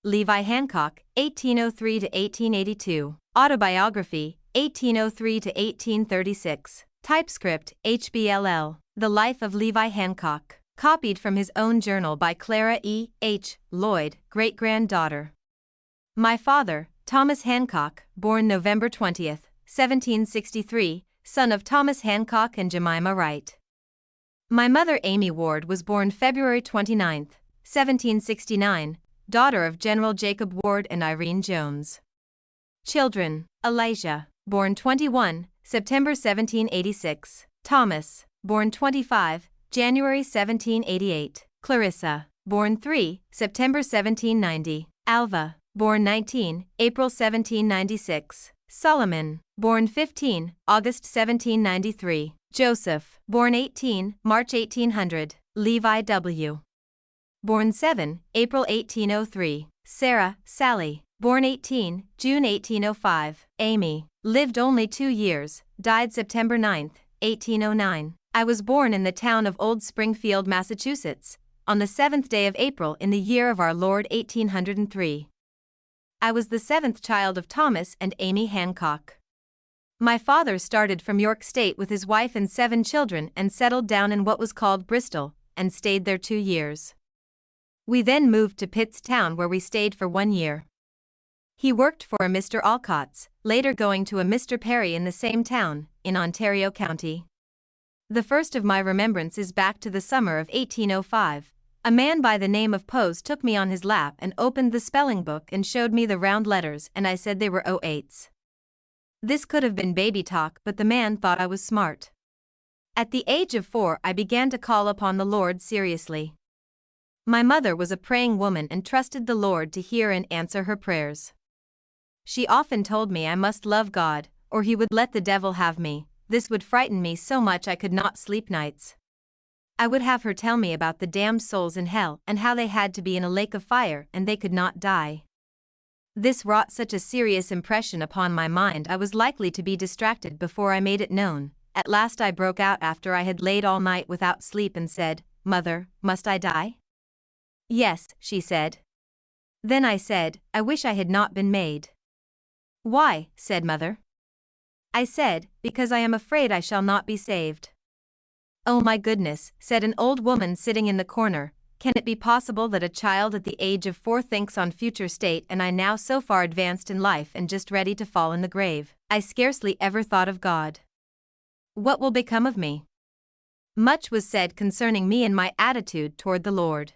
Levi Hancock, 1803 to 1882. Autobiography, 1803 to 1836. Typescript, HBLL. The Life of Levi Hancock. Copied from his own journal by Clara E. H. Lloyd, great-granddaughter. My father, Thomas Hancock, born November 20, 1763, son of Thomas Hancock and Jemima Wright. My mother, Amy Ward, was born February 29, 1769, daughter of General Jacob Ward and Irene Jones. Children: Elijah, born 21, September 1786, Thomas, born 25, January 1788, Clarissa, born 3, September 1790, Alva, born 19, April 1796, Solomon, born 15, August 1793, Joseph, born 18, March 1800, Levi W. born 7, April 1803, Sarah, Sally, born 18, June 1805, Amy, lived only 2 years, died September 9, 1809. I was born in the town of Old Springfield, Massachusetts, on the 7th day of April in the year of our Lord 1803. I was the 7th child of Thomas and Amy Hancock. My father started from York State with his wife and 7 children and settled down in what was called Bristol, and stayed there 2 years. We then moved to Pittstown, where we stayed for 1 year. He worked for a Mr. Alcott's, later going to a Mr. Perry in the same town, in Ontario County. The first of my remembrance is back to the summer of 1805. A man by the name of Pose took me on his lap and opened the spelling book and showed me the round letters, and I said they were 08s. This could have been baby talk, but the man thought I was smart. At the age of 4, I began to call upon the Lord seriously. My mother was a praying woman and trusted the Lord to hear and answer her prayers. She often told me I must love God, or He would let the devil have me. This would frighten me so much I could not sleep nights. I would have her tell me about the damned souls in hell and how they had to be in a lake of fire and they could not die. This wrought such a serious impression upon my mind I was likely to be distracted before I made it known. At last I broke out after I had laid all night without sleep and said, "Mother, must I die?" "Yes," she said. Then I said, "I wish I had not been made." "Why?" said Mother. I said, "Because I am afraid I shall not be saved." "Oh my goodness," said an old woman sitting in the corner, "can it be possible that a child at the age of 4 thinks on future state, and I now so far advanced in life and just ready to fall in the grave? I scarcely ever thought of God. What will become of me?" Much was said concerning me and my attitude toward the Lord.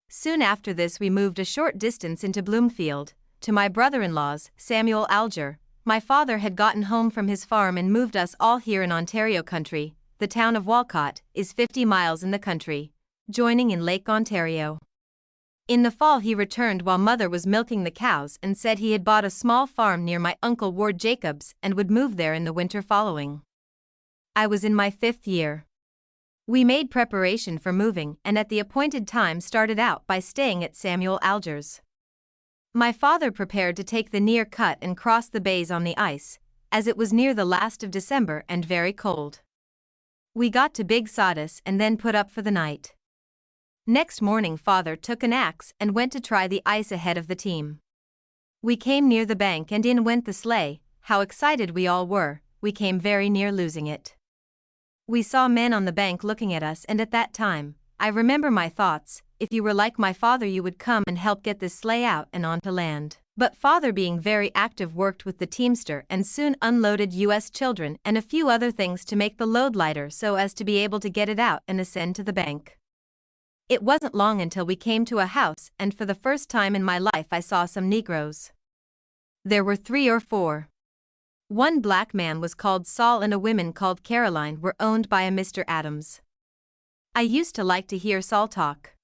Soon after this we moved a short distance into Bloomfield, to my brother-in-law's, Samuel Alger. My father had gotten home from his farm and moved us all here in Ontario country. The town of Walcott is 50 miles in the country, joining in Lake Ontario. In the fall he returned while Mother was milking the cows and said he had bought a small farm near my uncle Ward Jacobs and would move there in the winter following. I was in my 5th year. We made preparation for moving and at the appointed time started out by staying at Samuel Alger's. My father prepared to take the near cut and cross the bays on the ice, as it was near the last of December and very cold. We got to Big Sawdust and then put up for the night. Next morning Father took an axe and went to try the ice ahead of the team. We came near the bank and in went the sleigh. How excited we all were, we came very near losing it. We saw men on the bank looking at us, and at that time, I remember my thoughts, if you were like my father you would come and help get this sleigh out and onto land. But Father, being very active, worked with the teamster and soon unloaded US children and a few other things to make the load lighter so as to be able to get it out and ascend to the bank. It wasn't long until we came to a house, and for the first time in my life I saw some Negroes. There were 3 or 4. One black man was called Saul and a woman called Caroline were owned by a Mr. Adams. I used to like to hear Saul talk.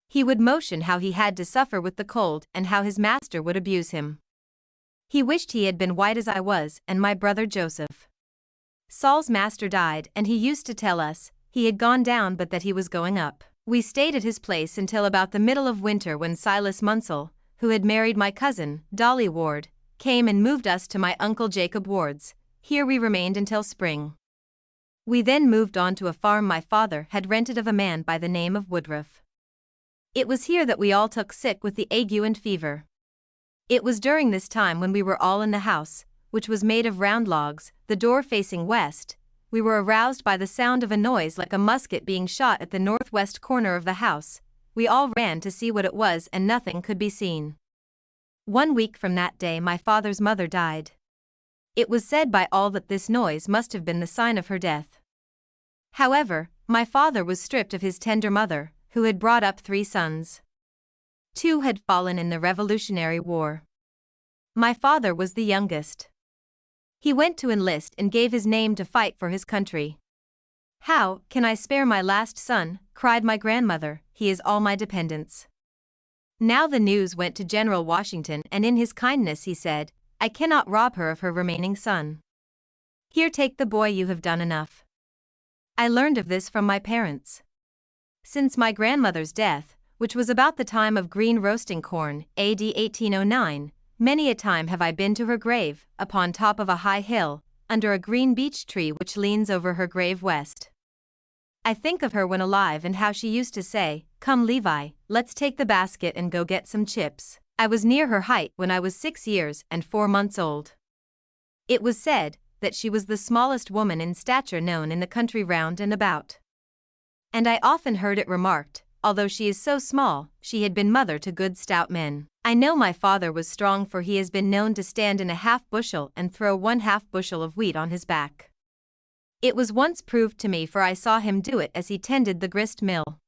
He would motion how he had to suffer with the cold and how his master would abuse him. He wished he had been white as I was and my brother Joseph. Saul's master died and he used to tell us he had gone down but that he was going up. We stayed at his place until about the middle of winter, when Silas Munsell, who had married my cousin, Dolly Ward, came and moved us to my uncle Jacob Ward's. Here we remained until spring. We then moved on to a farm my father had rented of a man by the name of Woodruff. It was here that we all took sick with the ague and fever. It was during this time when we were all in the house, which was made of round logs, the door facing west. We were aroused by the sound of a noise like a musket being shot at the northwest corner of the house. We all ran to see what it was and nothing could be seen. 1 week from that day my father's mother died. It was said by all that this noise must have been the sign of her death. However, my father was stripped of his tender mother, who had brought up 3 sons. 2 had fallen in the Revolutionary War. My father was the youngest. He went to enlist and gave his name to fight for his country. "How can I spare my last son?" cried my grandmother, "he is all my dependence." Now the news went to General Washington, and in his kindness he said, "I cannot rob her of her remaining son. Here, take the boy, you have done enough." I learned of this from my parents. Since my grandmother's death, which was about the time of green roasting corn, AD 1809, many a time have I been to her grave, upon top of a high hill, under a green beech tree which leans over her grave west. I think of her when alive and how she used to say, "Come Levi, let's take the basket and go get some chips." I was near her height when I was 6 years and 4 months old. It was said that she was the smallest woman in stature known in the country round and about. And I often heard it remarked, although she is so small, she had been mother to good stout men. I know my father was strong, for he has been known to stand in a half bushel and throw 1/2 bushel of wheat on his back. It was once proved to me, for I saw him do it as he tended the grist mill.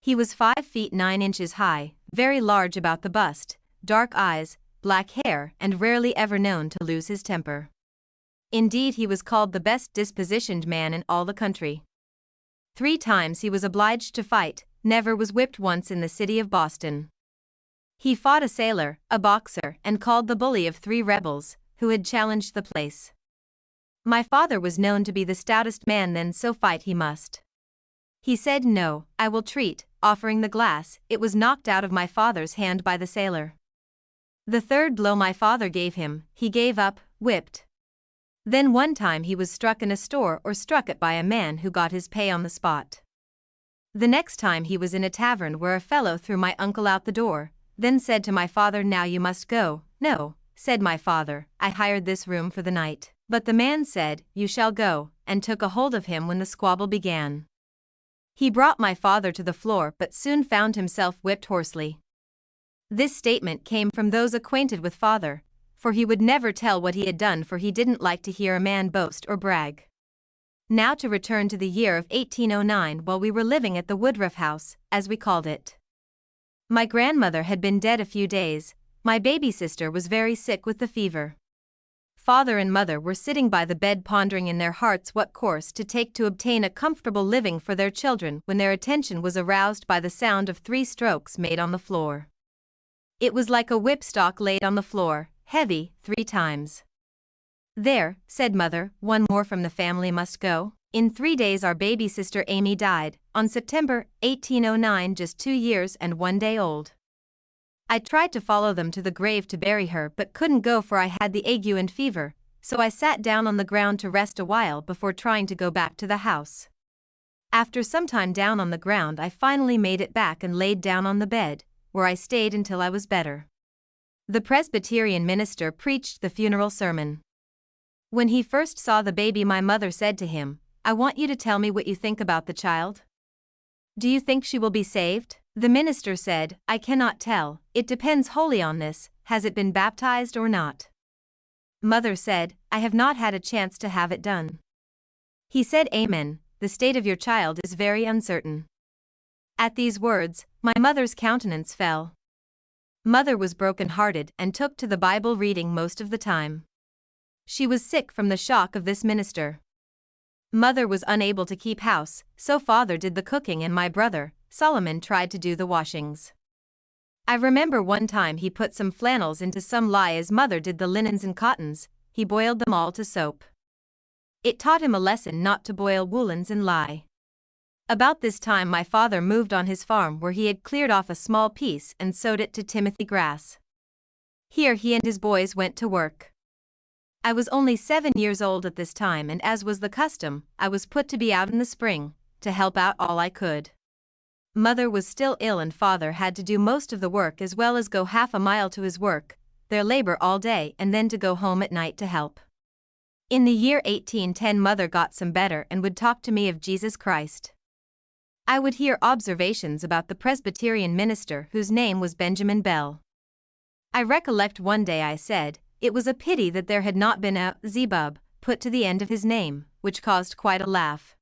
He was 5 feet 9 inches high, very large about the bust, dark eyes, black hair, and rarely ever known to lose his temper. Indeed, he was called the best dispositioned man in all the country. 3 times he was obliged to fight, never was whipped once in the city of Boston. He fought a sailor, a boxer, and called the bully of 3 rebels, who had challenged the place. My father was known to be the stoutest man then, so fight he must. He said, "No, I will treat," offering the glass. It was knocked out of my father's hand by the sailor. The 3rd blow my father gave him, he gave up, whipped. Then one time he was struck in a store, or struck at by a man who got his pay on the spot. The next time he was in a tavern where a fellow threw my uncle out the door, then said to my father, "Now you must go." "No," said my father, "I hired this room for the night." But the man said, "You shall go," and took a hold of him when the squabble began. He brought my father to the floor, but soon found himself whipped hoarsely. This statement came from those acquainted with father, for he would never tell what he had done, for he didn't like to hear a man boast or brag. Now to return to the year of 1809, while we were living at the Woodruff house, as we called it. My grandmother had been dead a few days. My baby sister was very sick with the fever. Father and mother were sitting by the bed, pondering in their hearts what course to take to obtain a comfortable living for their children, when their attention was aroused by the sound of 3 strokes made on the floor. It was like a whipstock laid on the floor, heavy, 3 times. "There," said mother, "one more from the family must go." In 3 days our baby sister Amy died, on September 1809, just 2 years and 1 day old. I tried to follow them to the grave to bury her, but couldn't go, for I had the ague and fever, so I sat down on the ground to rest a while before trying to go back to the house. After some time down on the ground, I finally made it back and laid down on the bed, where I stayed until I was better. The Presbyterian minister preached the funeral sermon. When he first saw the baby, my mother said to him, "I want you to tell me what you think about the child. Do you think she will be saved?" The minister said, "I cannot tell, it depends wholly on this, has it been baptized or not?" Mother said, "I have not had a chance to have it done." He said, "Amen, the state of your child is very uncertain." At these words, my mother's countenance fell. Mother was broken-hearted and took to the Bible reading most of the time. She was sick from the shock of this minister. Mother was unable to keep house, so father did the cooking and my brother, Solomon, tried to do the washings. I remember one time he put some flannels into some lye as mother did the linens and cottons. He boiled them all to soap. It taught him a lesson not to boil woolens and lye. About this time my father moved on his farm, where he had cleared off a small piece and sowed it to timothy grass. Here he and his boys went to work. I was only 7 years old at this time, and as was the custom, I was put to be out in the spring, to help out all I could. Mother was still ill and father had to do most of the work as well as go half a mile to his work, their labor all day and then to go home at night to help. In the year 1810 mother got some better and would talk to me of Jesus Christ. I would hear observations about the Presbyterian minister whose name was Benjamin Bell. I recollect one day I said, it was a pity that there had not been a Zebub put to the end of his name, which caused quite a laugh.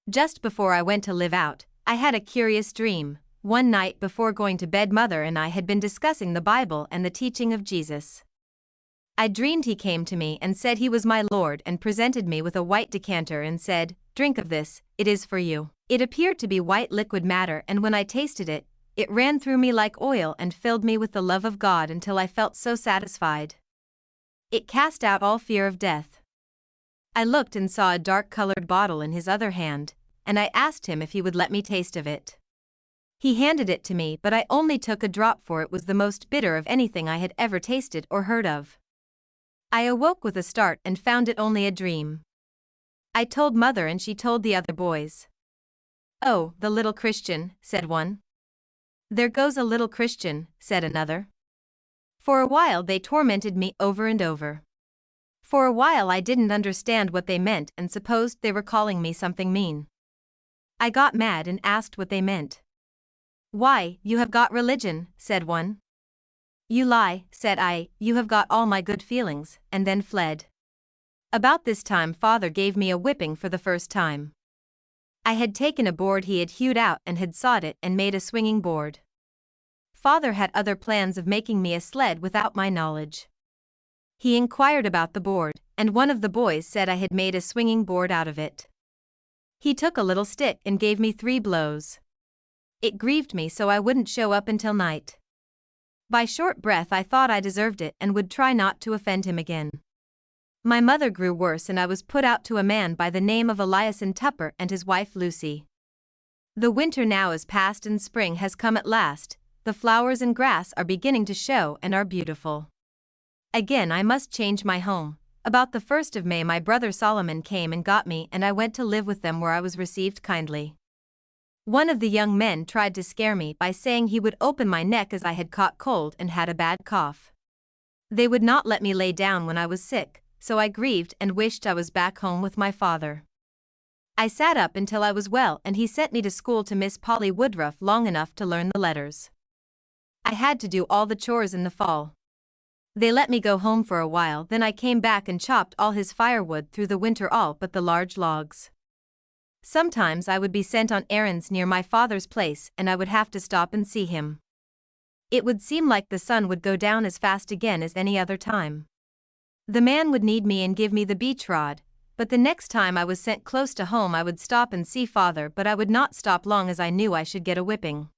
Just before I went to live out, I had a curious dream. One night before going to bed mother and I had been discussing the Bible and the teaching of Jesus. I dreamed he came to me and said he was my Lord and presented me with a white decanter and said, "Drink of this, it is for you." It appeared to be white liquid matter and when I tasted it, it ran through me like oil and filled me with the love of God until I felt so satisfied. It cast out all fear of death. I looked and saw a dark-colored bottle in his other hand, and I asked him if he would let me taste of it. He handed it to me but I only took a drop for it was the most bitter of anything I had ever tasted or heard of. I awoke with a start and found it only a dream. I told mother and she told the other boys. "Oh, the little Christian," said one. "There goes a little Christian," said another. For a while they tormented me over and over. For a while I didn't understand what they meant and supposed they were calling me something mean. I got mad and asked what they meant. "Why, you have got religion," said one. "You lie," said I, "you have got all my good feelings," and then fled. About this time father gave me a whipping for the first time. I had taken a board he had hewed out and had sawed it and made a swinging board. Father had other plans of making me a sled without my knowledge. He inquired about the board, and one of the boys said I had made a swinging board out of it. He took a little stick and gave me 3 blows. It grieved me so I wouldn't show up until night. By short breath I thought I deserved it and would try not to offend him again. My mother grew worse and I was put out to a man by the name of Eliason Tupper and his wife Lucy. The winter now is past and spring has come at last, the flowers and grass are beginning to show and are beautiful. Again I must change my home. About the 1st of May my brother Solomon came and got me and I went to live with them where I was received kindly. One of the young men tried to scare me by saying he would open my neck as I had caught cold and had a bad cough. They would not let me lay down when I was sick, so I grieved and wished I was back home with my father. I sat up until I was well and he sent me to school to Miss Polly Woodruff long enough to learn the letters. I had to do all the chores in the fall. They let me go home for a while then I came back and chopped all his firewood through the winter all but the large logs. Sometimes I would be sent on errands near my father's place and I would have to stop and see him. It would seem like the sun would go down as fast again as any other time. The man would need me and give me the beach rod, but the next time I was sent close to home I would stop and see father but I would not stop long as I knew I should get a whipping.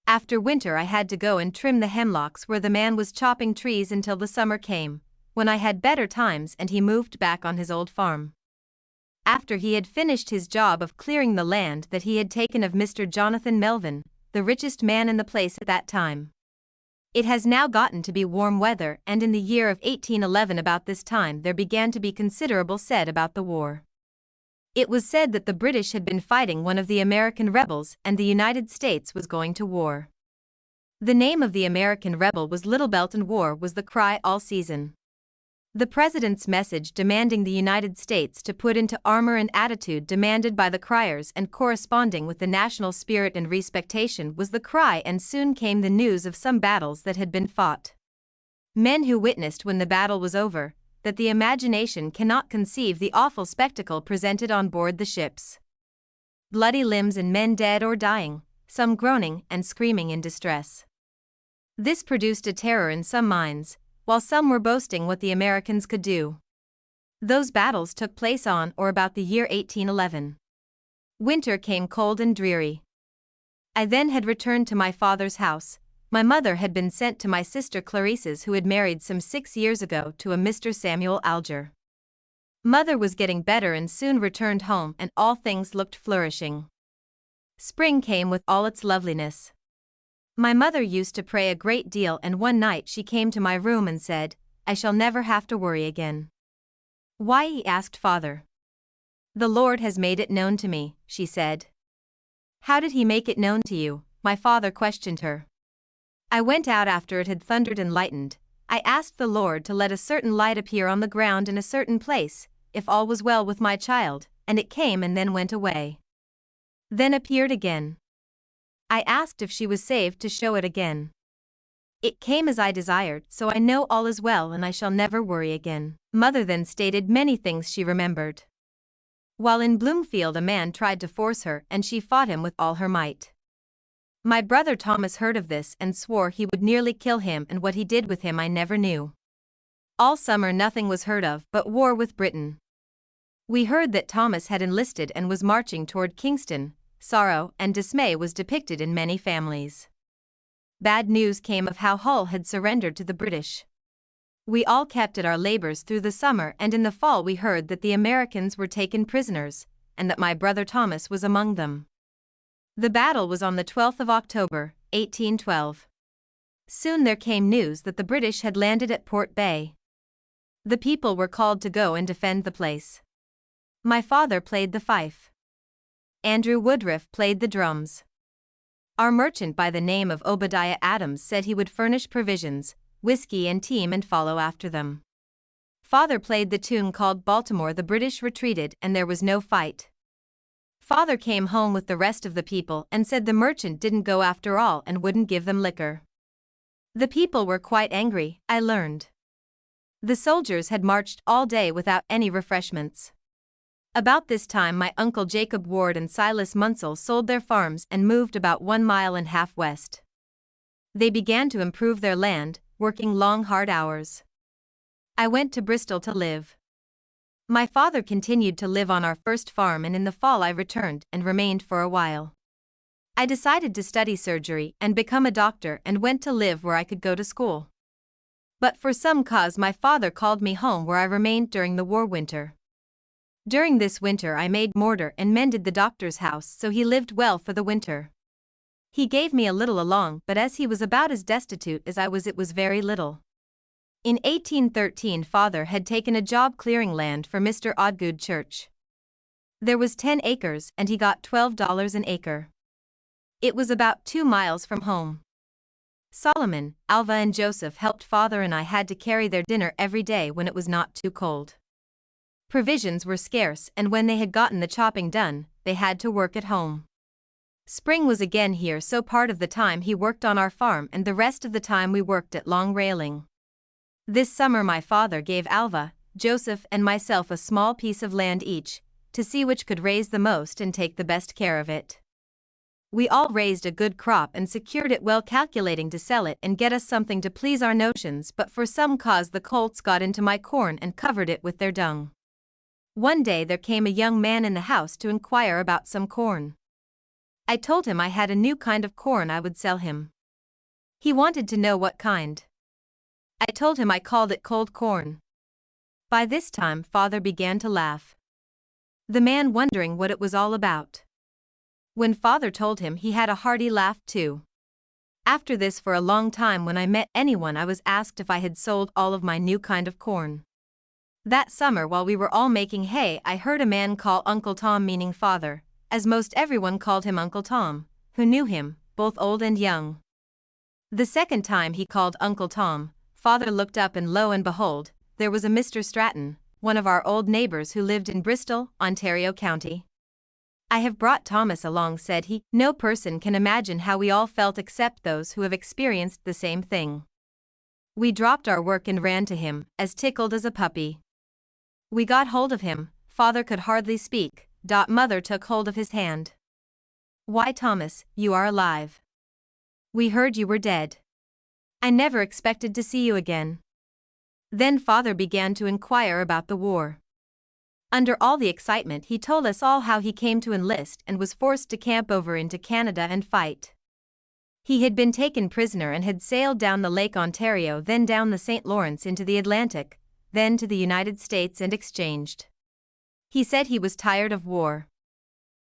After winter I had to go and trim the hemlocks where the man was chopping trees until the summer came, when I had better times and he moved back on his old farm. After he had finished his job of clearing the land that he had taken of Mr. Jonathan Melvin, the richest man in the place at that time. It has now gotten to be warm weather and in the year of 1811 about this time there began to be considerable said about the war. It was said that the British had been fighting one of the American rebels and the United States was going to war. The name of the American rebel was Little Belt and war was the cry all season. The President's message demanding the United States to put into armor and attitude demanded by the criers and corresponding with the national spirit and respectation was the cry and soon came the news of some battles that had been fought. Men who witnessed when the battle was over, that the imagination cannot conceive the awful spectacle presented on board the ships. Bloody limbs and men dead or dying, some groaning and screaming in distress. This produced a terror in some minds, while some were boasting what the Americans could do. Those battles took place on or about the year 1811. Winter came cold and dreary. I then had returned to my father's house. My mother had been sent to my sister Clarice's who had married some 6 years ago to a Mr. Samuel Alger. Mother was getting better and soon returned home and all things looked flourishing. Spring came with all its loveliness. My mother used to pray a great deal and one night she came to my room and said, "I shall never have to worry again." "Why?" asked father. "The Lord has made it known to me," she said. How did he make it known to you? My father questioned her. I went out after it had thundered and lightened. I asked the Lord to let a certain light appear on the ground in a certain place, if all was well with my child, and it came and then went away. Then appeared again. I asked if she was saved to show it again. It came as I desired, so I know all is well and I shall never worry again. Mother then stated many things she remembered. While in Bloomfield, a man tried to force her and she fought him with all her might. My brother Thomas heard of this and swore he would nearly kill him, and what he did with him I never knew. All summer nothing was heard of but war with Britain. We heard that Thomas had enlisted and was marching toward Kingston. Sorrow and dismay was depicted in many families. Bad news came of how Hull had surrendered to the British. We all kept at our labors through the summer, and in the fall we heard that the Americans were taken prisoners, and that my brother Thomas was among them. The battle was on the 12th of October, 1812. Soon there came news that the British had landed at Port Bay. The people were called to go and defend the place. My father played the fife. Andrew Woodruff played the drums. Our merchant by the name of Obadiah Adams said he would furnish provisions, whiskey and team and follow after them. Father played the tune called Baltimore. The British retreated and there was no fight. Father came home with the rest of the people and said the merchant didn't go after all and wouldn't give them liquor. The people were quite angry, I learned. The soldiers had marched all day without any refreshments. About this time my uncle Jacob Ward and Silas Munsell sold their farms and moved about 1.5 miles west. They began to improve their land, working long hard hours. I went to Bristol to live. My father continued to live on our first farm, and in the fall I returned and remained for a while. I decided to study surgery and become a doctor and went to live where I could go to school. But for some cause my father called me home, where I remained during the war winter. During this winter I made mortar and mended the doctor's house, so he lived well for the winter. He gave me a little along, but as he was about as destitute as I was, it was very little. In 1813 father had taken a job clearing land for Mr. Odgood Church. There was 10 acres and he got $12 an acre. It was about 2 miles from home. Solomon, Alva and Joseph helped father, and I had to carry their dinner every day when it was not too cold. Provisions were scarce, and when they had gotten the chopping done, they had to work at home. Spring was again here, so part of the time he worked on our farm and the rest of the time we worked at Long Railing. This summer my father gave Alva, Joseph and myself a small piece of land each, to see which could raise the most and take the best care of it. We all raised a good crop and secured it well, calculating to sell it and get us something to please our notions, but for some cause the colts got into my corn and covered it with their dung. One day there came a young man in the house to inquire about some corn. I told him I had a new kind of corn I would sell him. He wanted to know what kind. I told him I called it cold corn. By this time father began to laugh. The man wondering what it was all about. When father told him, he had a hearty laugh too. After this, for a long time when I met anyone I was asked if I had sold all of my new kind of corn. That summer while we were all making hay, I heard a man call Uncle Tom, meaning father, as most everyone called him Uncle Tom, who knew him, both old and young. The second time he called Uncle Tom, father looked up and lo and behold, there was a Mr. Stratton, one of our old neighbors who lived in Bristol, Ontario County. I have brought Thomas along, said he. No person can imagine how we all felt except those who have experienced the same thing. We dropped our work and ran to him, as tickled as a puppy. We got hold of him, father could hardly speak. Mother took hold of his hand. Why, Thomas, you are alive. We heard you were dead. I never expected to see you again. Then father began to inquire about the war. Under all the excitement he told us all how he came to enlist and was forced to camp over into Canada and fight. He had been taken prisoner and had sailed down the Lake Ontario, then down the St. Lawrence into the Atlantic, then to the United States and exchanged. He said he was tired of war.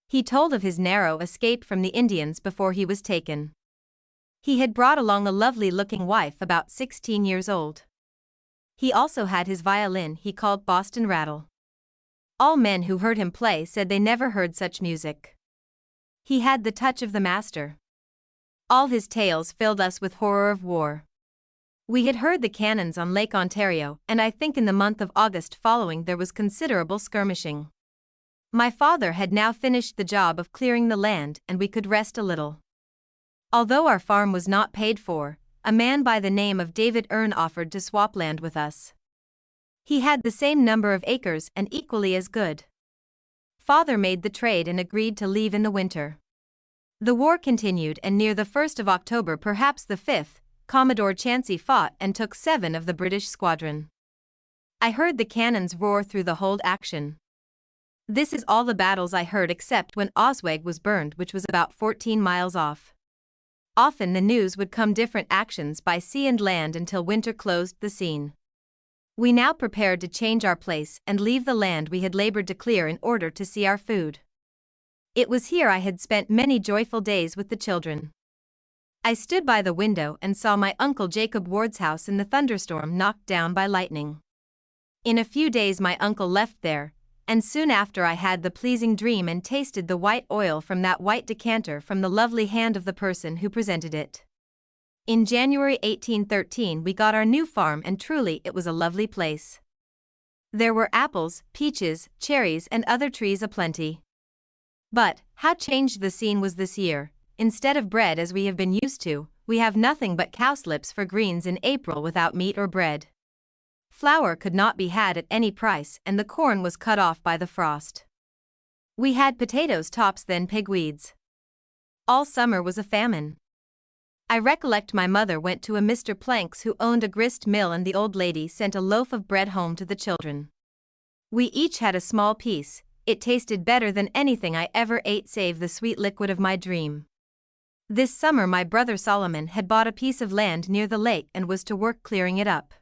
He told of his narrow escape from the Indians before he was taken. He had brought along a lovely-looking wife about 16 years old. He also had his violin he called Boston Rattle. All men who heard him play said they never heard such music. He had the touch of the master. All his tales filled us with horror of war. We had heard the cannons on Lake Ontario, and I think in the month of August following there was considerable skirmishing. My father had now finished the job of clearing the land and we could rest a little. Although our farm was not paid for, a man by the name of David Earn offered to swap land with us. He had the same number of acres and equally as good. Father made the trade and agreed to leave in the winter. The war continued, and near the 1st of October, perhaps the 5th, Commodore Chansey fought and took 7 of the British squadron. I heard the cannons roar through the whole action. This is all the battles I heard except when Oswego was burned, which was about 14 miles off. Often the news would come different actions by sea and land until winter closed the scene. We now prepared to change our place and leave the land we had labored to clear in order to see our food. It was here I had spent many joyful days with the children. I stood by the window and saw my Uncle Jacob Ward's house in the thunderstorm knocked down by lightning. In a few days my uncle left there, and soon after I had the pleasing dream and tasted the white oil from that white decanter from the lovely hand of the person who presented it. In January 1813 we got our new farm, and truly it was a lovely place. There were apples, peaches, cherries and other trees aplenty. But, how changed the scene was this year. Instead of bread as we have been used to, we have nothing but cowslips for greens in April without meat or bread. Flour could not be had at any price, and the corn was cut off by the frost. We had potatoes tops, then pigweeds. All summer was a famine. I recollect my mother went to a Mr. Plank's who owned a grist mill, and the old lady sent a loaf of bread home to the children. We each had a small piece. It tasted better than anything I ever ate save the sweet liquid of my dream. This summer my brother Solomon had bought a piece of land near the lake and was to work clearing it up.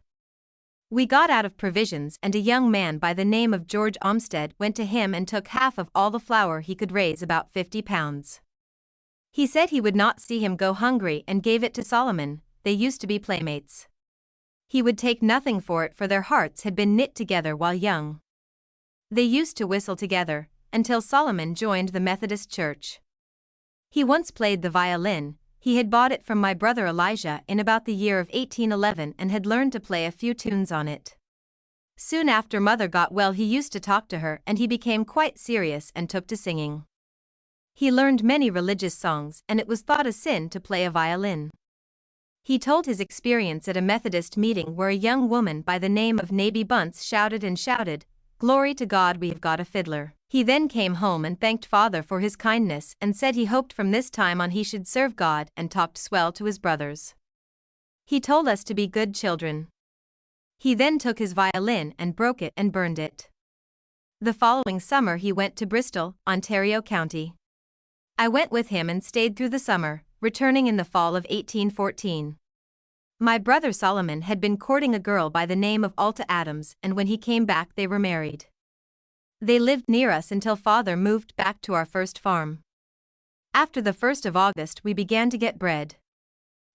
We got out of provisions, and a young man by the name of George Olmsted went to him and took half of all the flour he could raise, about 50 pounds. He said he would not see him go hungry and gave it to Solomon. They used to be playmates. He would take nothing for it, for their hearts had been knit together while young. They used to whistle together, until Solomon joined the Methodist Church. He once played the violin. He had bought it from my brother Elijah in about the year of 1811 and had learned to play a few tunes on it. Soon after mother got well he used to talk to her, and he became quite serious and took to singing. He learned many religious songs, and it was thought a sin to play a violin. He told his experience at a Methodist meeting where a young woman by the name of Naby Bunce shouted and shouted, "Glory to God, we have got a fiddler." He then came home and thanked father for his kindness and said he hoped from this time on he should serve God, and talked swell to his brothers. He told us to be good children. He then took his violin and broke it and burned it. The following summer he went to Bristol, Ontario County. I went with him and stayed through the summer, returning in the fall of 1814. My brother Solomon had been courting a girl by the name of Alta Adams, and when he came back they were married. They lived near us until father moved back to our first farm. After the 1st of August we began to get bread.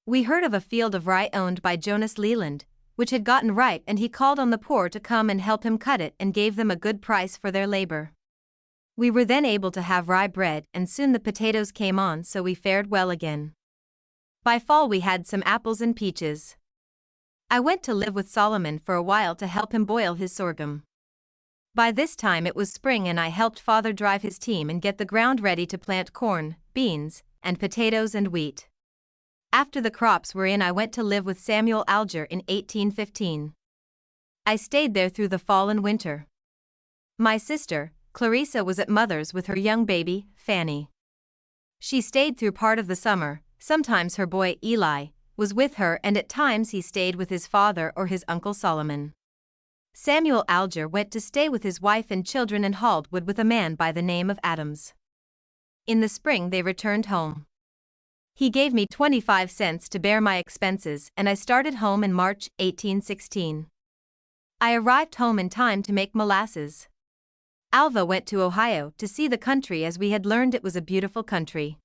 We heard of a field of rye owned by Jonas Leland, which had gotten ripe, and he called on the poor to come and help him cut it and gave them a good price for their labor. We were then able to have rye bread, and soon the potatoes came on, so we fared well again. By fall we had some apples and peaches. I went to live with Solomon for a while to help him boil his sorghum. By this time it was spring, and I helped father drive his team and get the ground ready to plant corn, beans, and potatoes and wheat. After the crops were in I went to live with Samuel Alger in 1815. I stayed there through the fall and winter. My sister, Clarissa, was at mother's with her young baby, Fanny. She stayed through part of the summer. Sometimes her boy, Eli, was with her, and at times he stayed with his father or his uncle Solomon. Samuel Alger went to stay with his wife and children in Haldwood with a man by the name of Adams. In the spring they returned home. He gave me 25 cents to bear my expenses, and I started home in March 1816. I arrived home in time to make molasses. Alva went to Ohio to see the country, as we had learned it was a beautiful country.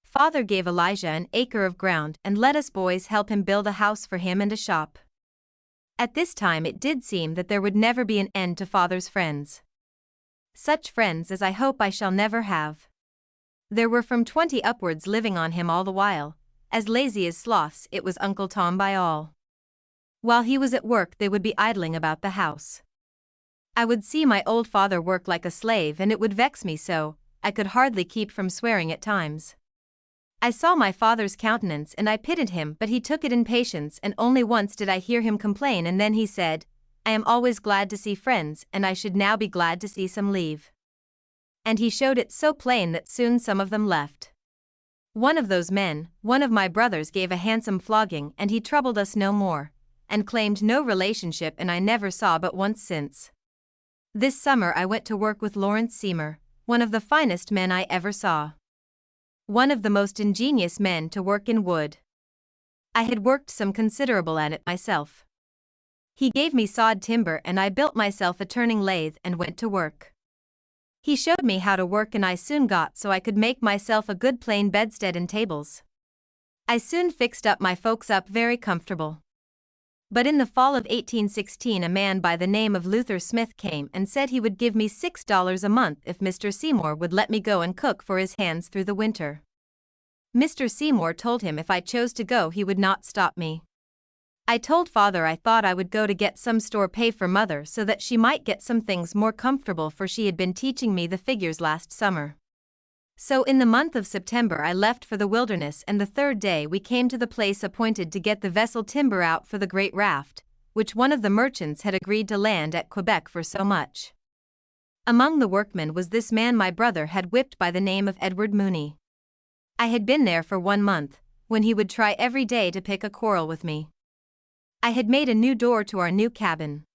Father gave Elijah an acre of ground and let us boys help him build a house for him and a shop. At this time it did seem that there would never be an end to father's friends. Such friends as I hope I shall never have. There were from 20 upwards living on him all the while. As lazy as sloths, it was Uncle Tom by all. While he was at work, they would be idling about the house. I would see my old father work like a slave, and it would vex me so, I could hardly keep from swearing at times. I saw my father's countenance and I pitied him, but he took it in patience, and only once did I hear him complain, and then he said, "I am always glad to see friends, and I should now be glad to see some leave." And he showed it so plain that soon some of them left. One of those men, one of my brothers, gave a handsome flogging, and he troubled us no more, and claimed no relationship, and I never saw but once since. This summer I went to work with Lawrence Seymour, one of the finest men I ever saw. One of the most ingenious men to work in wood. I had worked some considerable at it myself. He gave me sawed timber and I built myself a turning lathe and went to work. He showed me how to work and I soon got so I could make myself a good plain bedstead and tables. I soon fixed up my folks up very comfortable. But in the fall of 1816 a man by the name of Luther Smith came and said he would give me $6 a month if Mr. Seymour would let me go and cook for his hands through the winter. Mr. Seymour told him if I chose to go he would not stop me. I told father I thought I would go to get some store pay for mother so that she might get some things more comfortable, for she had been teaching me the figures last summer. So in the month of September I left for the wilderness, and the third day we came to the place appointed to get the vessel timber out for the great raft, which one of the merchants had agreed to land at Quebec for so much. Among the workmen was this man my brother had whipped by the name of Edward Mooney. I had been there for 1 month, when he would try every day to pick a quarrel with me. I had made a new door to our new cabin.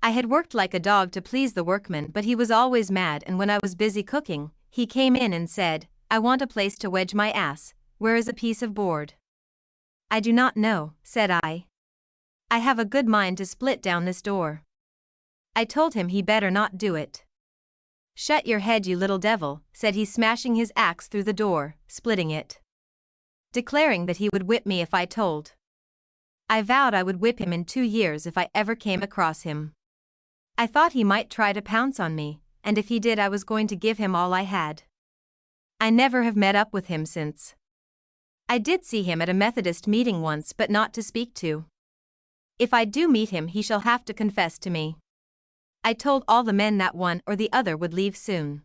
I had worked like a dog to please the workmen, but he was always mad, and when I was busy cooking, he came in and said, "I want a place to wedge my ass, where is a piece of board?" "I do not know," said I. "I have a good mind to split down this door." I told him he better not do it. "Shut your head, you little devil," said he, smashing his axe through the door, splitting it. Declaring that he would whip me if I told. I vowed I would whip him in 2 years if I ever came across him. I thought he might try to pounce on me, and if he did I was going to give him all I had. I never have met up with him since. I did see him at a Methodist meeting once, but not to speak to. If I do meet him he shall have to confess to me. I told all the men that one or the other would leave soon.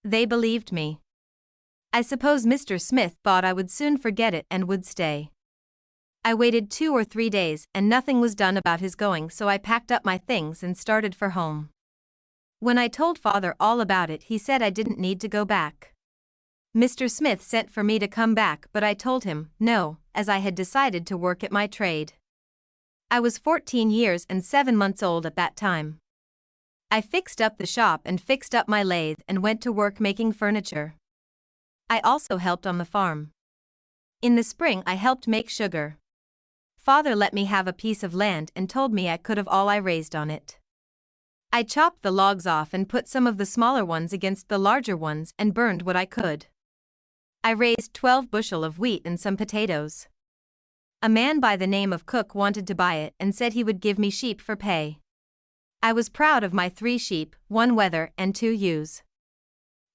They believed me. I suppose Mr. Smith thought I would soon forget it and would stay. I waited 2 or 3 days and nothing was done about his going, so I packed up my things and started for home. When I told father all about it he said I didn't need to go back. Mr. Smith sent for me to come back, but I told him no, as I had decided to work at my trade. I was 14 years and 7 months old at that time. I fixed up the shop and fixed up my lathe and went to work making furniture. I also helped on the farm. In the spring I helped make sugar. Father let me have a piece of land and told me I could have all I raised on it. I chopped the logs off and put some of the smaller ones against the larger ones and burned what I could. I raised 12 bushel of wheat and some potatoes. A man by the name of Cook wanted to buy it and said he would give me sheep for pay. I was proud of my 3 sheep, 1 wether and 2 ewes.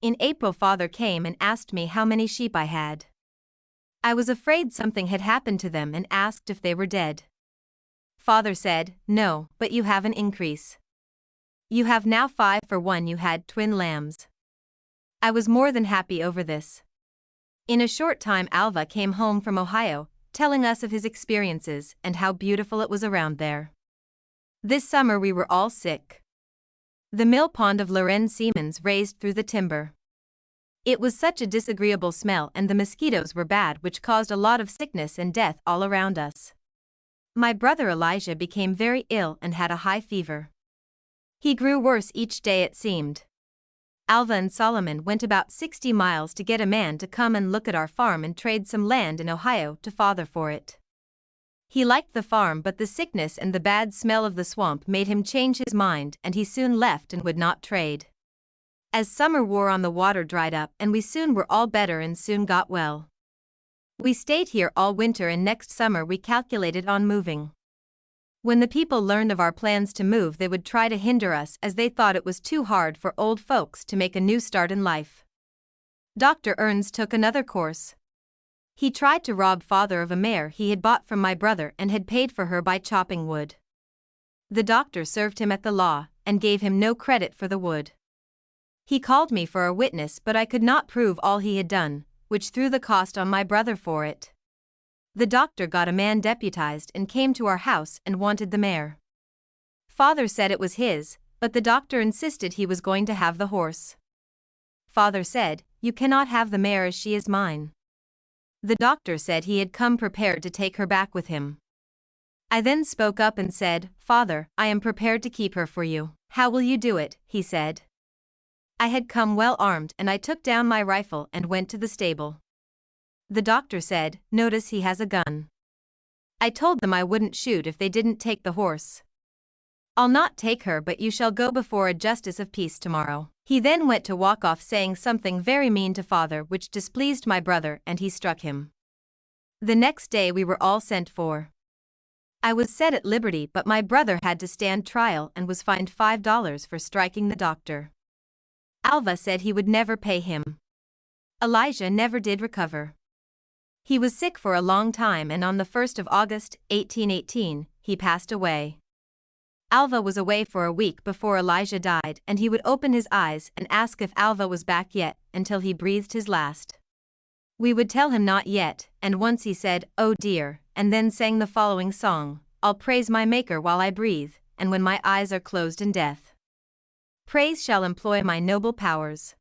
In April father came and asked me how many sheep I had. I was afraid something had happened to them and asked if they were dead. Father said, "No, but you have an increase. You have now 5 for 1 you had twin lambs." I was more than happy over this. In a short time Alva came home from Ohio, telling us of his experiences and how beautiful it was around there. This summer we were all sick. The mill pond of Loren Siemens raised through the timber. It was such a disagreeable smell and the mosquitoes were bad, which caused a lot of sickness and death all around us. My brother Elijah became very ill and had a high fever. He grew worse each day it seemed. Alva and Solomon went about 60 miles to get a man to come and look at our farm and trade some land in Ohio to father for it. He liked the farm, but the sickness and the bad smell of the swamp made him change his mind, and he soon left and would not trade. As summer wore on the water dried up and we soon were all better and soon got well. We stayed here all winter and next summer we calculated on moving. When the people learned of our plans to move they would try to hinder us, as they thought it was too hard for old folks to make a new start in life. Dr. Ernst took another course. He tried to rob father of a mare he had bought from my brother and had paid for her by chopping wood. The doctor served him at the law and gave him no credit for the wood. He called me for a witness, but I could not prove all he had done, which threw the cost on my brother for it. The doctor got a man deputized and came to our house and wanted the mare. Father said it was his, but the doctor insisted he was going to have the horse. Father said, "You cannot have the mare as she is mine." The doctor said he had come prepared to take her back with him. I then spoke up and said, "Father, I am prepared to keep her for you." "How will you do it?" he said. I had come well armed and I took down my rifle and went to the stable. The doctor said, "Notice he has a gun." I told them I wouldn't shoot if they didn't take the horse. "I'll not take her, but you shall go before a justice of peace tomorrow." He then went to walk off saying something very mean to father which displeased my brother and he struck him. The next day we were all sent for. I was set at liberty, but my brother had to stand trial and was fined $5 for striking the doctor. Alva said he would never pay him. Elijah never did recover. He was sick for a long time and on the 1st of August, 1818, he passed away. Alva was away for a week before Elijah died and he would open his eyes and ask if Alva was back yet until he breathed his last. We would tell him not yet, and once he said, "Oh dear," and then sang the following song, "I'll praise my Maker while I breathe, and when my eyes are closed in death. Praise shall employ my noble powers.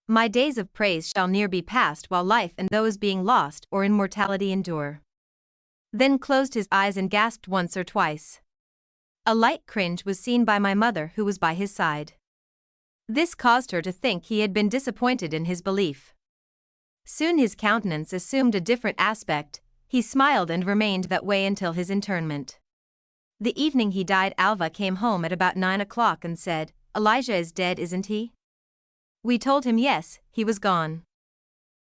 My days of praise shall near be past while life and those being lost or in mortality endure." Then closed his eyes and gasped once or twice. A light cringe was seen by my mother who was by his side. This caused her to think he had been disappointed in his belief. Soon his countenance assumed a different aspect, he smiled and remained that way until his interment. The evening he died, Alva came home at about 9 o'clock and said, "Elijah is dead, isn't he?" We told him yes, he was gone.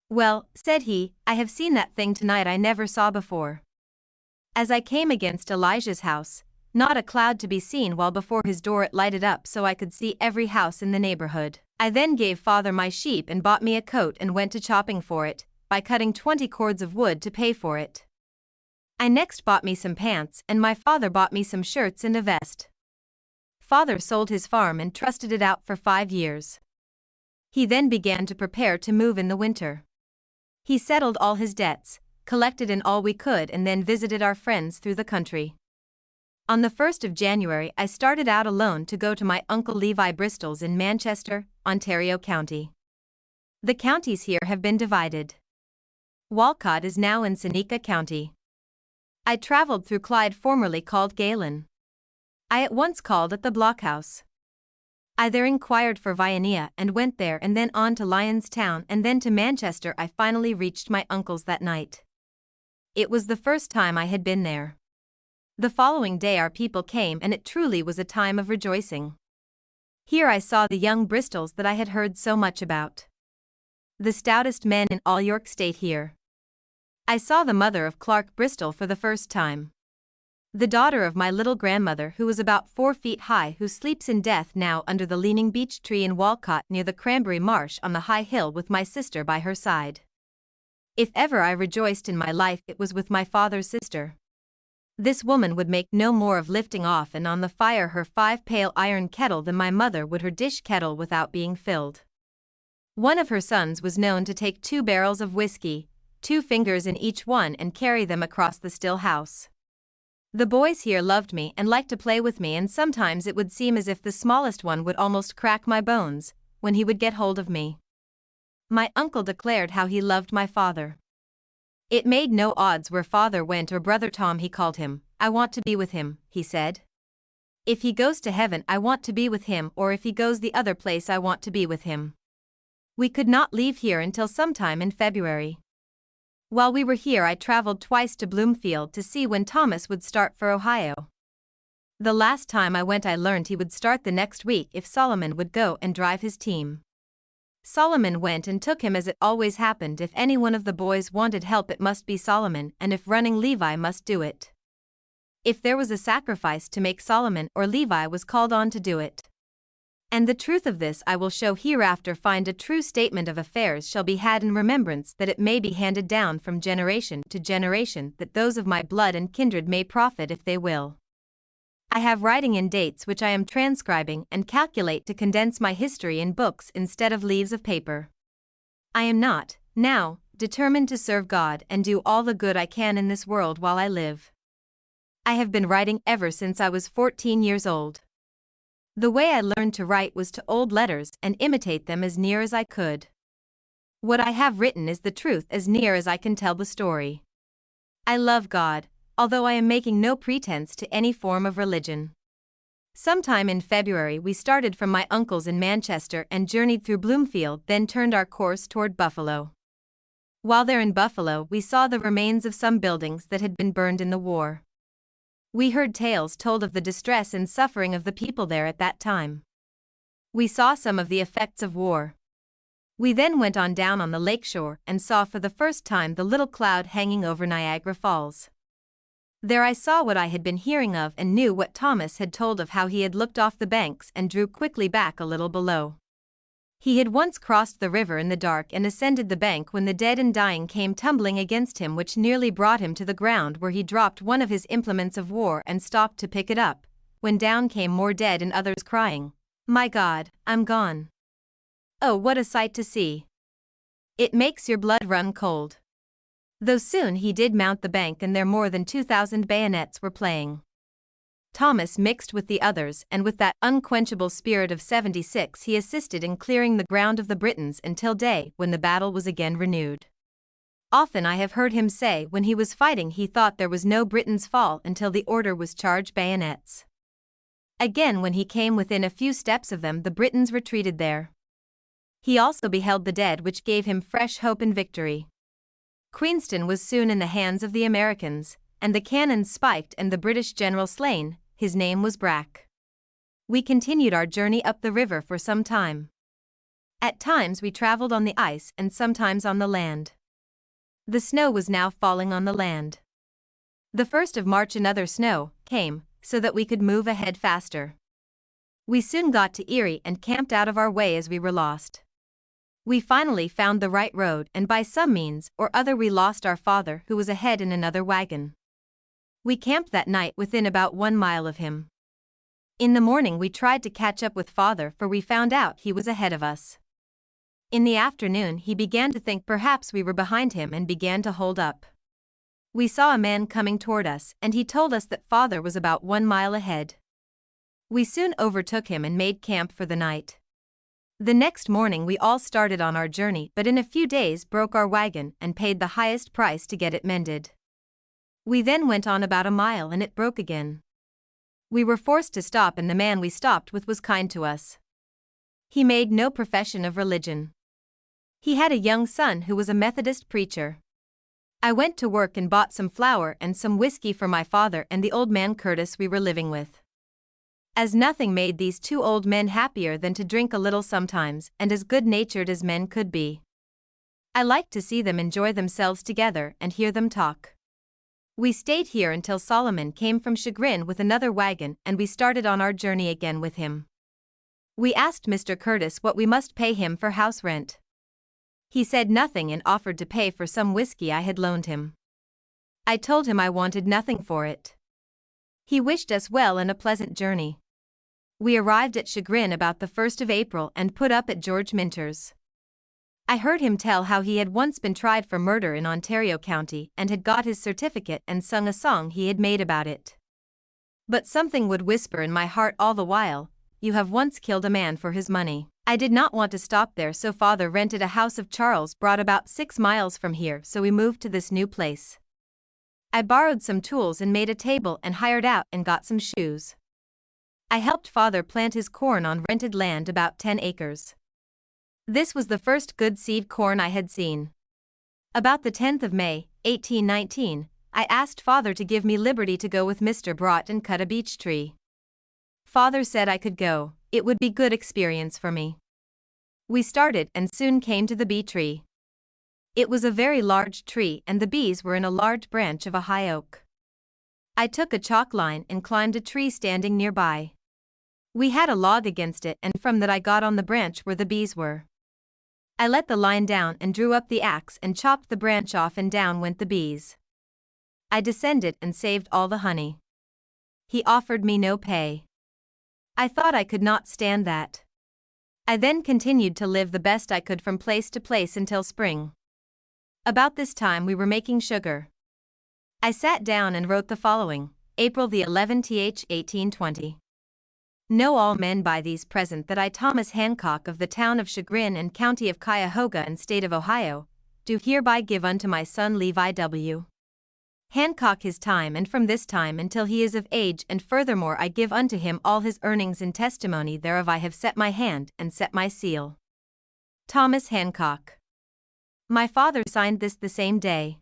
"Well," said he, "I have seen that thing tonight I never saw before." As I came against Elijah's house, not a cloud to be seen, while before his door it lighted up so I could see every house in the neighborhood. I then gave father my sheep and bought me a coat and went to chopping for it, by cutting 20 cords of wood to pay for it. I next bought me some pants and my father bought me some shirts and a vest. Father sold his farm and trusted it out for 5 years. He then began to prepare to move in the winter. He settled all his debts, collected in all we could and then visited our friends through the country. On the 1st of January I started out alone to go to my uncle Levi Bristol's in Manchester, Ontario County. The counties here have been divided. Walcott is now in Seneca County. I traveled through Clyde, formerly called Galen. I at once called at the blockhouse. I there inquired for Vianney and went there and then on to Lionstown and then to Manchester. I finally reached my uncle's that night. It was the first time I had been there. The following day our people came and it truly was a time of rejoicing. Here I saw the young Bristols that I had heard so much about. The stoutest men in all York State here. I saw the mother of Clark Bristol for the first time. The daughter of my little grandmother, who was about 4 feet high, who sleeps in death now under the leaning beech tree in Walcott near the cranberry marsh on the high hill with my sister by her side. If ever I rejoiced in my life it was with my father's sister. This woman would make no more of lifting off and on the fire her 5-pail iron kettle than my mother would her dish kettle without being filled. One of her sons was known to take 2 barrels of whiskey, 2 fingers in each one, and carry them across the still house. The boys here loved me and liked to play with me, and sometimes it would seem as if the smallest one would almost crack my bones when he would get hold of me. My uncle declared how he loved my father. It made no odds where father went, or brother Tom he called him. "I want to be with him," he said. "If he goes to heaven I want to be with him, or if he goes the other place I want to be with him." We could not leave here until sometime in February. While we were here I traveled twice to Bloomfield to see when Thomas would start for Ohio. The last time I went I learned he would start the next week if Solomon would go and drive his team. Solomon went and took him, as it always happened. If any one of the boys wanted help it must be Solomon, and if running, Levi must do it. If there was a sacrifice to make, Solomon or Levi was called on to do it. And the truth of this I will show hereafter, find a true statement of affairs shall be had in remembrance, that it may be handed down from generation to generation, that those of my blood and kindred may profit if they will. I have writing in dates which I am transcribing, and calculate to condense my history in books instead of leaves of paper. I am not, now, determined to serve God and do all the good I can in this world while I live. I have been writing ever since I was 14 years old. The way I learned to write was to old letters and imitate them as near as I could. What I have written is the truth as near as I can tell the story. I love God, although I am making no pretense to any form of religion. Sometime in February we started from my uncle's in Manchester and journeyed through Bloomfield, then turned our course toward Buffalo. While there in Buffalo we saw the remains of some buildings that had been burned in the war. We heard tales told of the distress and suffering of the people there at that time. We saw some of the effects of war. We then went on down on the lakeshore and saw for the first time the little cloud hanging over Niagara Falls. There I saw what I had been hearing of and knew what Thomas had told of, how he had looked off the banks and drew quickly back a little below. He had once crossed the river in the dark and ascended the bank when the dead and dying came tumbling against him, which nearly brought him to the ground, where he dropped one of his implements of war and stopped to pick it up, when down came more dead and others crying, "My God, I'm gone." Oh, what a sight to see! It makes your blood run cold. Though soon he did mount the bank and there more than 2,000 bayonets were playing. Thomas mixed with the others, and with that unquenchable spirit of 76 he assisted in clearing the ground of the Britons until day, when the battle was again renewed. Often I have heard him say when he was fighting he thought there was no Britons fall until the order was charge bayonets. Again, when he came within a few steps of them, the Britons retreated there. He also beheld the dead, which gave him fresh hope and victory. Queenston was soon in the hands of the Americans, and the cannons spiked and the British general slain. His name was Bragg. We continued our journey up the river for some time. At times we traveled on the ice and sometimes on the land. The snow was now falling on the land. The 1st of March another snow came, so that we could move ahead faster. We soon got to Erie and camped out of our way as we were lost. We finally found the right road, and by some means or other we lost our father, who was ahead in another wagon. We camped that night within about 1 mile of him. In the morning we tried to catch up with father, for we found out he was ahead of us. In the afternoon he began to think perhaps we were behind him and began to hold up. We saw a man coming toward us, and he told us that father was about 1 mile ahead. We soon overtook him and made camp for the night. The next morning we all started on our journey, but in a few days broke our wagon and paid the highest price to get it mended. We then went on about a mile and it broke again. We were forced to stop, and the man we stopped with was kind to us. He made no profession of religion. He had a young son who was a Methodist preacher. I went to work and bought some flour and some whiskey for my father and the old man Curtis we were living with. As nothing made these 2 old men happier than to drink a little sometimes, and as good-natured as men could be. I liked to see them enjoy themselves together and hear them talk. We stayed here until Solomon came from Chagrin with another wagon, and we started on our journey again with him. We asked Mr. Curtis what we must pay him for house rent. He said nothing and offered to pay for some whiskey I had loaned him. I told him I wanted nothing for it. He wished us well and a pleasant journey. We arrived at Chagrin about the 1st of April and put up at George Minter's. I heard him tell how he had once been tried for murder in Ontario County and had got his certificate and sung a song he had made about it. But something would whisper in my heart all the while, "You have once killed a man for his money." I did not want to stop there, so father rented a house of Charles brought about 6 miles from here, so we moved to this new place. I borrowed some tools and made a table and hired out and got some shoes. I helped father plant his corn on rented land, about 10 acres. This was the first good seed corn I had seen. About the 10th of May, 1819, I asked father to give me liberty to go with Mr. Brott and cut a beech tree. Father said I could go, it would be good experience for me. We started and soon came to the bee tree. It was a very large tree and the bees were in a large branch of a high oak. I took a chalk line and climbed a tree standing nearby. We had a log against it, and from that I got on the branch where the bees were. I let the line down and drew up the axe and chopped the branch off, and down went the bees. I descended and saved all the honey. He offered me no pay. I thought I could not stand that. I then continued to live the best I could from place to place until spring. About this time we were making sugar. I sat down and wrote the following, April the 11th, 1820. Know all men by these present that I, Thomas Hancock of the town of Chagrin and county of Cuyahoga and state of Ohio, do hereby give unto my son Levi W. Hancock his time, and from this time until he is of age, and furthermore I give unto him all his earnings. In testimony thereof I have set my hand and set my seal. Thomas Hancock. My father signed this the same day.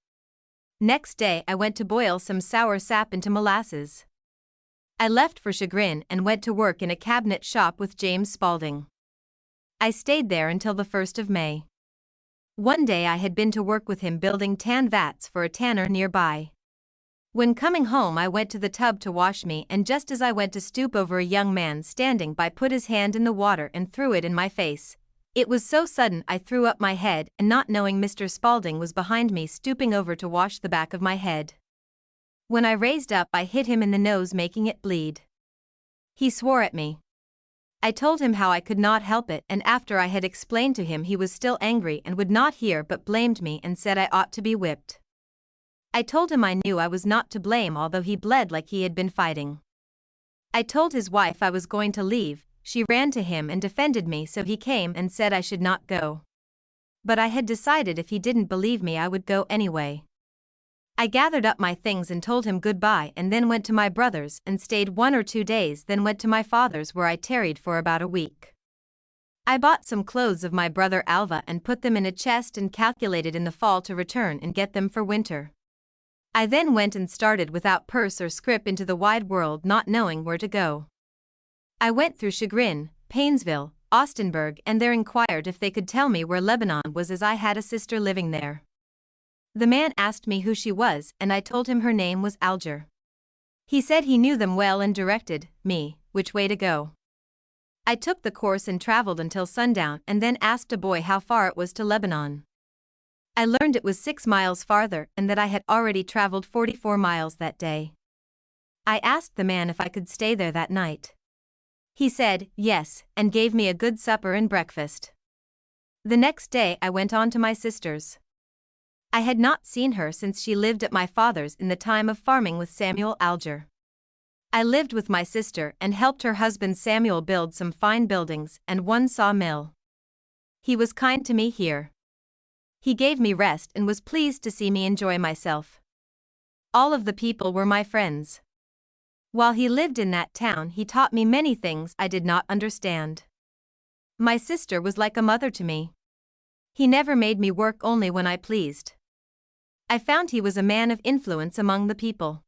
Next day I went to boil some sour sap into molasses. I left for Chagrin and went to work in a cabinet shop with James Spaulding. I stayed there until the 1st of May. One day I had been to work with him building tan vats for a tanner nearby. When coming home I went to the tub to wash me, and just as I went to stoop over, a young man standing by put his hand in the water and threw it in my face. It was so sudden I threw up my head, and not knowing Mr. Spaulding was behind me stooping over to wash the back of my head. When I raised up I hit him in the nose, making it bleed. He swore at me. I told him how I could not help it, and after I had explained to him he was still angry and would not hear, but blamed me and said I ought to be whipped. I told him I knew I was not to blame, although he bled like he had been fighting. I told his wife I was going to leave. She ran to him and defended me, so he came and said I should not go. But I had decided if he didn't believe me I would go anyway. I gathered up my things and told him goodbye, and then went to my brother's and stayed 1 or 2 days, then went to my father's where I tarried for about a week. I bought some clothes of my brother Alva and put them in a chest and calculated in the fall to return and get them for winter. I then went and started without purse or scrip into the wide world, not knowing where to go. I went through Chagrin, Painesville, Austinburg, and there inquired if they could tell me where Lebanon was, as I had a sister living there. The man asked me who she was, and I told him her name was Alger. He said he knew them well and directed me which way to go. I took the course and traveled until sundown, and then asked a boy how far it was to Lebanon. I learned it was 6 miles farther, and that I had already traveled 44 miles that day. I asked the man if I could stay there that night. He said yes, and gave me a good supper and breakfast. The next day I went on to my sister's. I had not seen her since she lived at my father's in the time of farming with Samuel Alger. I lived with my sister and helped her husband Samuel build some fine buildings and one sawmill. He was kind to me here. He gave me rest and was pleased to see me enjoy myself. All of the people were my friends. While he lived in that town he taught me many things I did not understand. My sister was like a mother to me. He never made me work, only when I pleased. I found he was a man of influence among the people.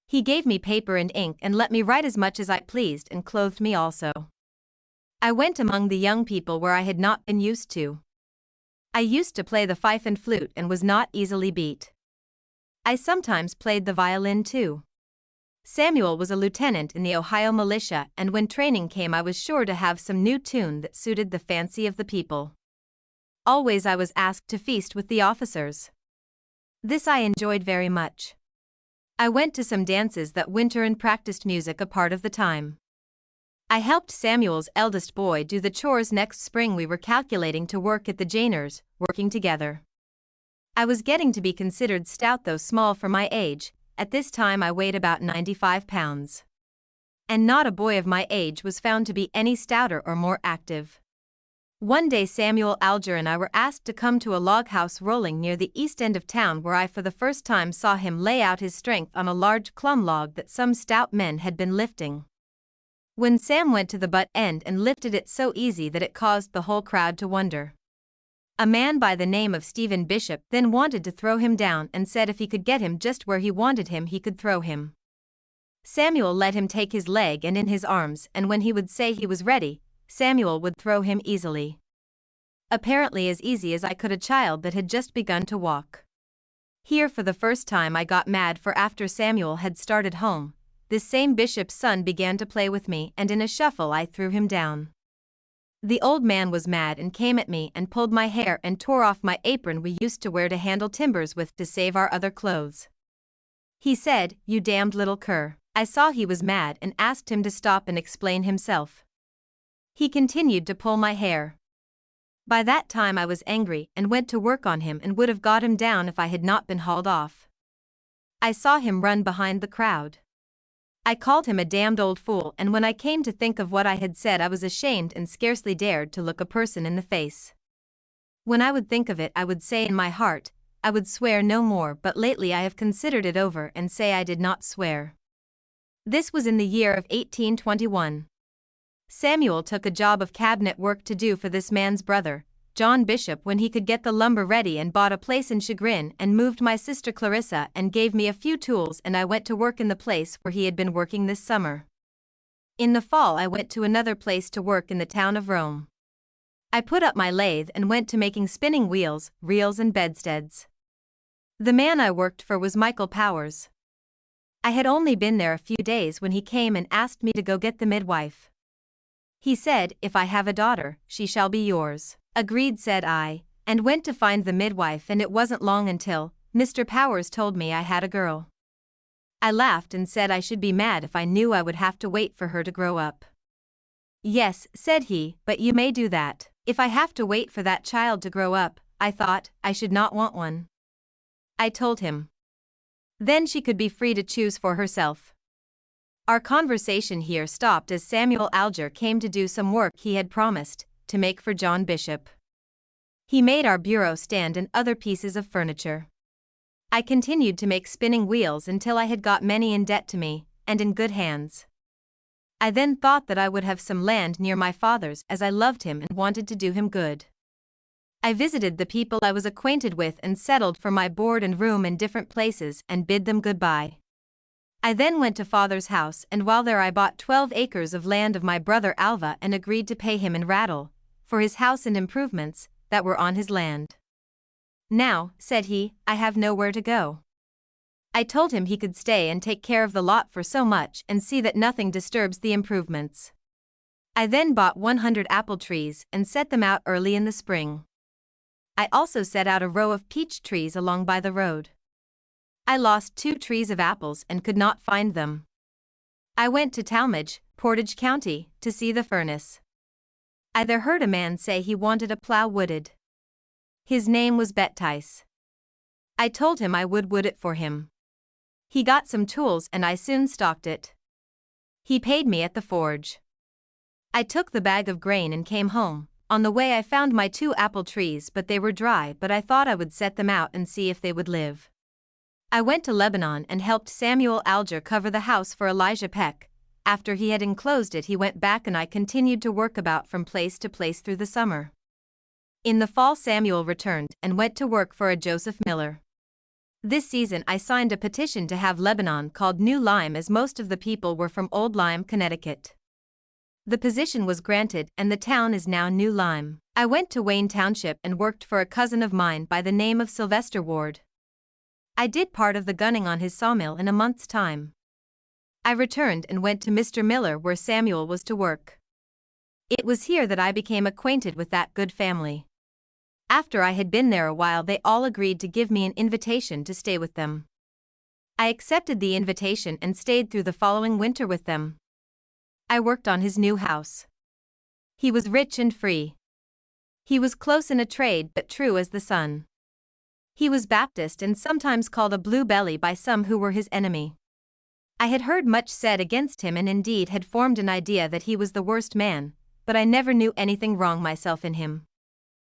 He gave me paper and ink and let me write as much as I pleased, and clothed me also. I went among the young people where I had not been used to. I used to play the fife and flute and was not easily beat. I sometimes played the violin too. Samuel was a lieutenant in the Ohio militia, and when training came I was sure to have some new tune that suited the fancy of the people. Always I was asked to feast with the officers. This I enjoyed very much. I went to some dances that winter and practiced music a part of the time. I helped Samuel's eldest boy do the chores. Next spring we were calculating to work at the Janers, working together. I was getting to be considered stout, though small for my age. At this time I weighed about 95 pounds. And not a boy of my age was found to be any stouter or more active. One day Samuel Alger and I were asked to come to a log house rolling near the east end of town, where I for the first time saw him lay out his strength on a large clum log that some stout men had been lifting. When Sam went to the butt end and lifted it so easy that it caused the whole crowd to wonder. A man by the name of Stephen Bishop then wanted to throw him down and said if he could get him just where he wanted him he could throw him. Samuel let him take his leg and in his arms, and when he would say he was ready, Samuel would throw him easily. Apparently as easy as I could a child that had just begun to walk. Here for the first time I got mad, for after Samuel had started home, this same bishop's son began to play with me, and in a shuffle I threw him down. The old man was mad and came at me and pulled my hair and tore off my apron we used to wear to handle timbers with to save our other clothes. He said, "You damned little cur." I saw he was mad and asked him to stop and explain himself. He continued to pull my hair. By that time I was angry and went to work on him and would have got him down if I had not been hauled off. I saw him run behind the crowd. I called him a damned old fool, and when I came to think of what I had said I was ashamed and scarcely dared to look a person in the face. When I would think of it I would say in my heart, I would swear no more, but lately I have considered it over and say I did not swear. This was in the year of 1821. Samuel took a job of cabinet work to do for this man's brother, John Bishop, when he could get the lumber ready, and bought a place in Chagrin and moved my sister Clarissa and gave me a few tools, and I went to work in the place where he had been working this summer. In the fall I went to another place to work in the town of Rome. I put up my lathe and went to making spinning wheels, reels and bedsteads. The man I worked for was Michael Powers. I had only been there a few days when he came and asked me to go get the midwife. He said, "If I have a daughter, she shall be yours." Agreed, said I, and went to find the midwife, and it wasn't long until Mr. Powers told me I had a girl. I laughed and said I should be mad if I knew I would have to wait for her to grow up. "Yes," said he, "but you may do that. If I have to wait for that child to grow up," I thought, "I should not want one." I told him. Then she could be free to choose for herself. Our conversation here stopped as Samuel Alger came to do some work he had promised to make for John Bishop. He made our bureau stand and other pieces of furniture. I continued to make spinning wheels until I had got many in debt to me, and in good hands. I then thought that I would have some land near my father's, as I loved him and wanted to do him good. I visited the people I was acquainted with and settled for my board and room in different places and bid them goodbye. I then went to father's house, and while there I bought 12 acres of land of my brother Alva and agreed to pay him in rattle for his house and improvements that were on his land. "Now," said he, "I have nowhere to go." I told him he could stay and take care of the lot for so much and see that nothing disturbs the improvements. I then bought 100 apple trees and set them out early in the spring. I also set out a row of peach trees along by the road. I lost 2 trees of apples and could not find them. I went to Talmadge, Portage County, to see the furnace. I there heard a man say he wanted a plow wooded. His name was Bettice. I told him I would wood it for him. He got some tools and I soon stocked it. He paid me at the forge. I took the bag of grain and came home. On the way I found my 2 apple trees, but they were dry, but I thought I would set them out and see if they would live. I went to Lebanon and helped Samuel Alger cover the house for Elijah Peck. After he had enclosed it he went back and I continued to work about from place to place through the summer. In the fall Samuel returned and went to work for a Joseph Miller. This season I signed a petition to have Lebanon called New Lyme, as most of the people were from Old Lyme, Connecticut. The position was granted and the town is now New Lyme. I went to Wayne Township and worked for a cousin of mine by the name of Sylvester Ward. I did part of the gunning on his sawmill in a month's time. I returned and went to Mr. Miller where Samuel was to work. It was here that I became acquainted with that good family. After I had been there a while they all agreed to give me an invitation to stay with them. I accepted the invitation and stayed through the following winter with them. I worked on his new house. He was rich and free. He was close in a trade but true as the sun. He was Baptist and sometimes called a blue belly by some who were his enemy. I had heard much said against him and indeed had formed an idea that he was the worst man, but I never knew anything wrong myself in him.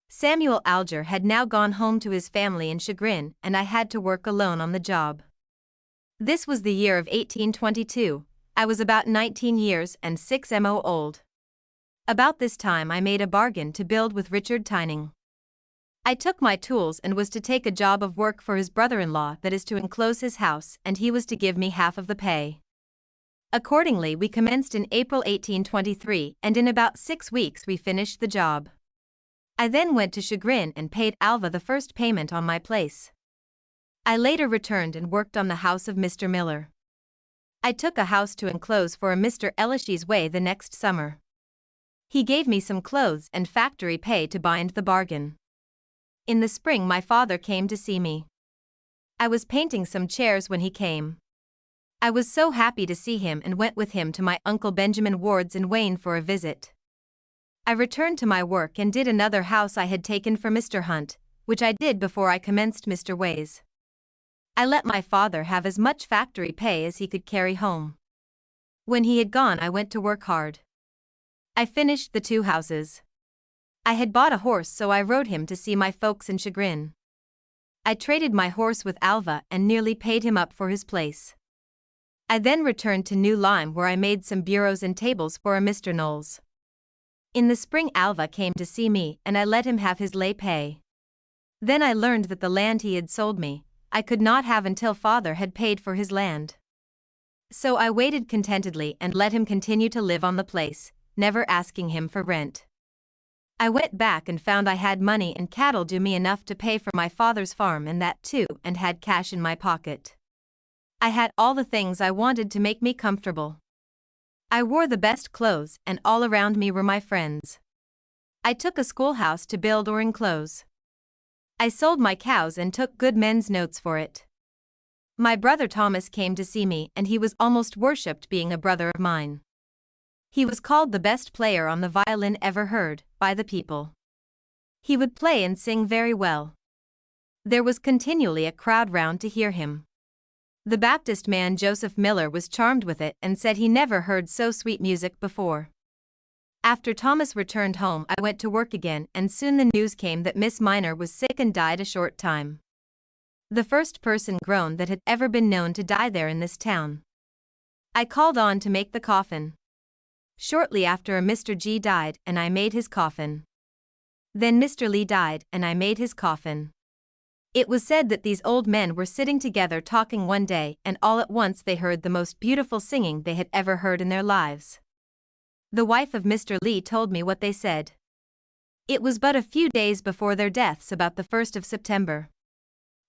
Samuel Alger had now gone home to his family in Chagrin and I had to work alone on the job. This was the year of 1822. I was about 19 years and 6 months old. About this time I made a bargain to build with Richard Tyning. I took my tools and was to take a job of work for his brother-in-law, that is to enclose his house, and he was to give me half of the pay. Accordingly we commenced in April 1823 and in about 6 weeks we finished the job. I then went to Chagrin and paid Alva the first payment on my place. I later returned and worked on the house of Mr. Miller. I took a house to enclose for a Mr. Elish's way the next summer. He gave me some clothes and factory pay to bind the bargain. In the spring my father came to see me. I was painting some chairs when he came. I was so happy to see him and went with him to my Uncle Benjamin Ward's in Wayne for a visit. I returned to my work and did another house I had taken for Mr. Hunt, which I did before I commenced Mr. Way's. I let my father have as much factory pay as he could carry home. When he had gone I went to work hard. I finished the 2 houses. I had bought a horse, so I rode him to see my folks in Chagrin. I traded my horse with Alva and nearly paid him up for his place. I then returned to New Lyme where I made some bureaus and tables for a Mr. Knowles. In the spring Alva came to see me and I let him have his lay pay. Then I learned that the land he had sold me, I could not have until father had paid for his land. So I waited contentedly and let him continue to live on the place, never asking him for rent. I went back and found I had money and cattle due me enough to pay for my father's farm and that too, and had cash in my pocket. I had all the things I wanted to make me comfortable. I wore the best clothes and all around me were my friends. I took a schoolhouse to build or enclose. I sold my cows and took good men's notes for it. My brother Thomas came to see me and he was almost worshipped being a brother of mine. He was called the best player on the violin ever heard by the people. He would play and sing very well. There was continually a crowd round to hear him. The Baptist man Joseph Miller was charmed with it and said he never heard so sweet music before. After Thomas returned home I went to work again and soon the news came that Miss Minor was sick and died a short time. The first person grown that had ever been known to die there in this town. I called on to make the coffin. Shortly after a Mr. G died and I made his coffin. Then Mr. Lee died and I made his coffin. It was said that these old men were sitting together talking one day and all at once they heard the most beautiful singing they had ever heard in their lives. The wife of Mr. Lee told me what they said. It was but a few days before their deaths, about the 1st of September.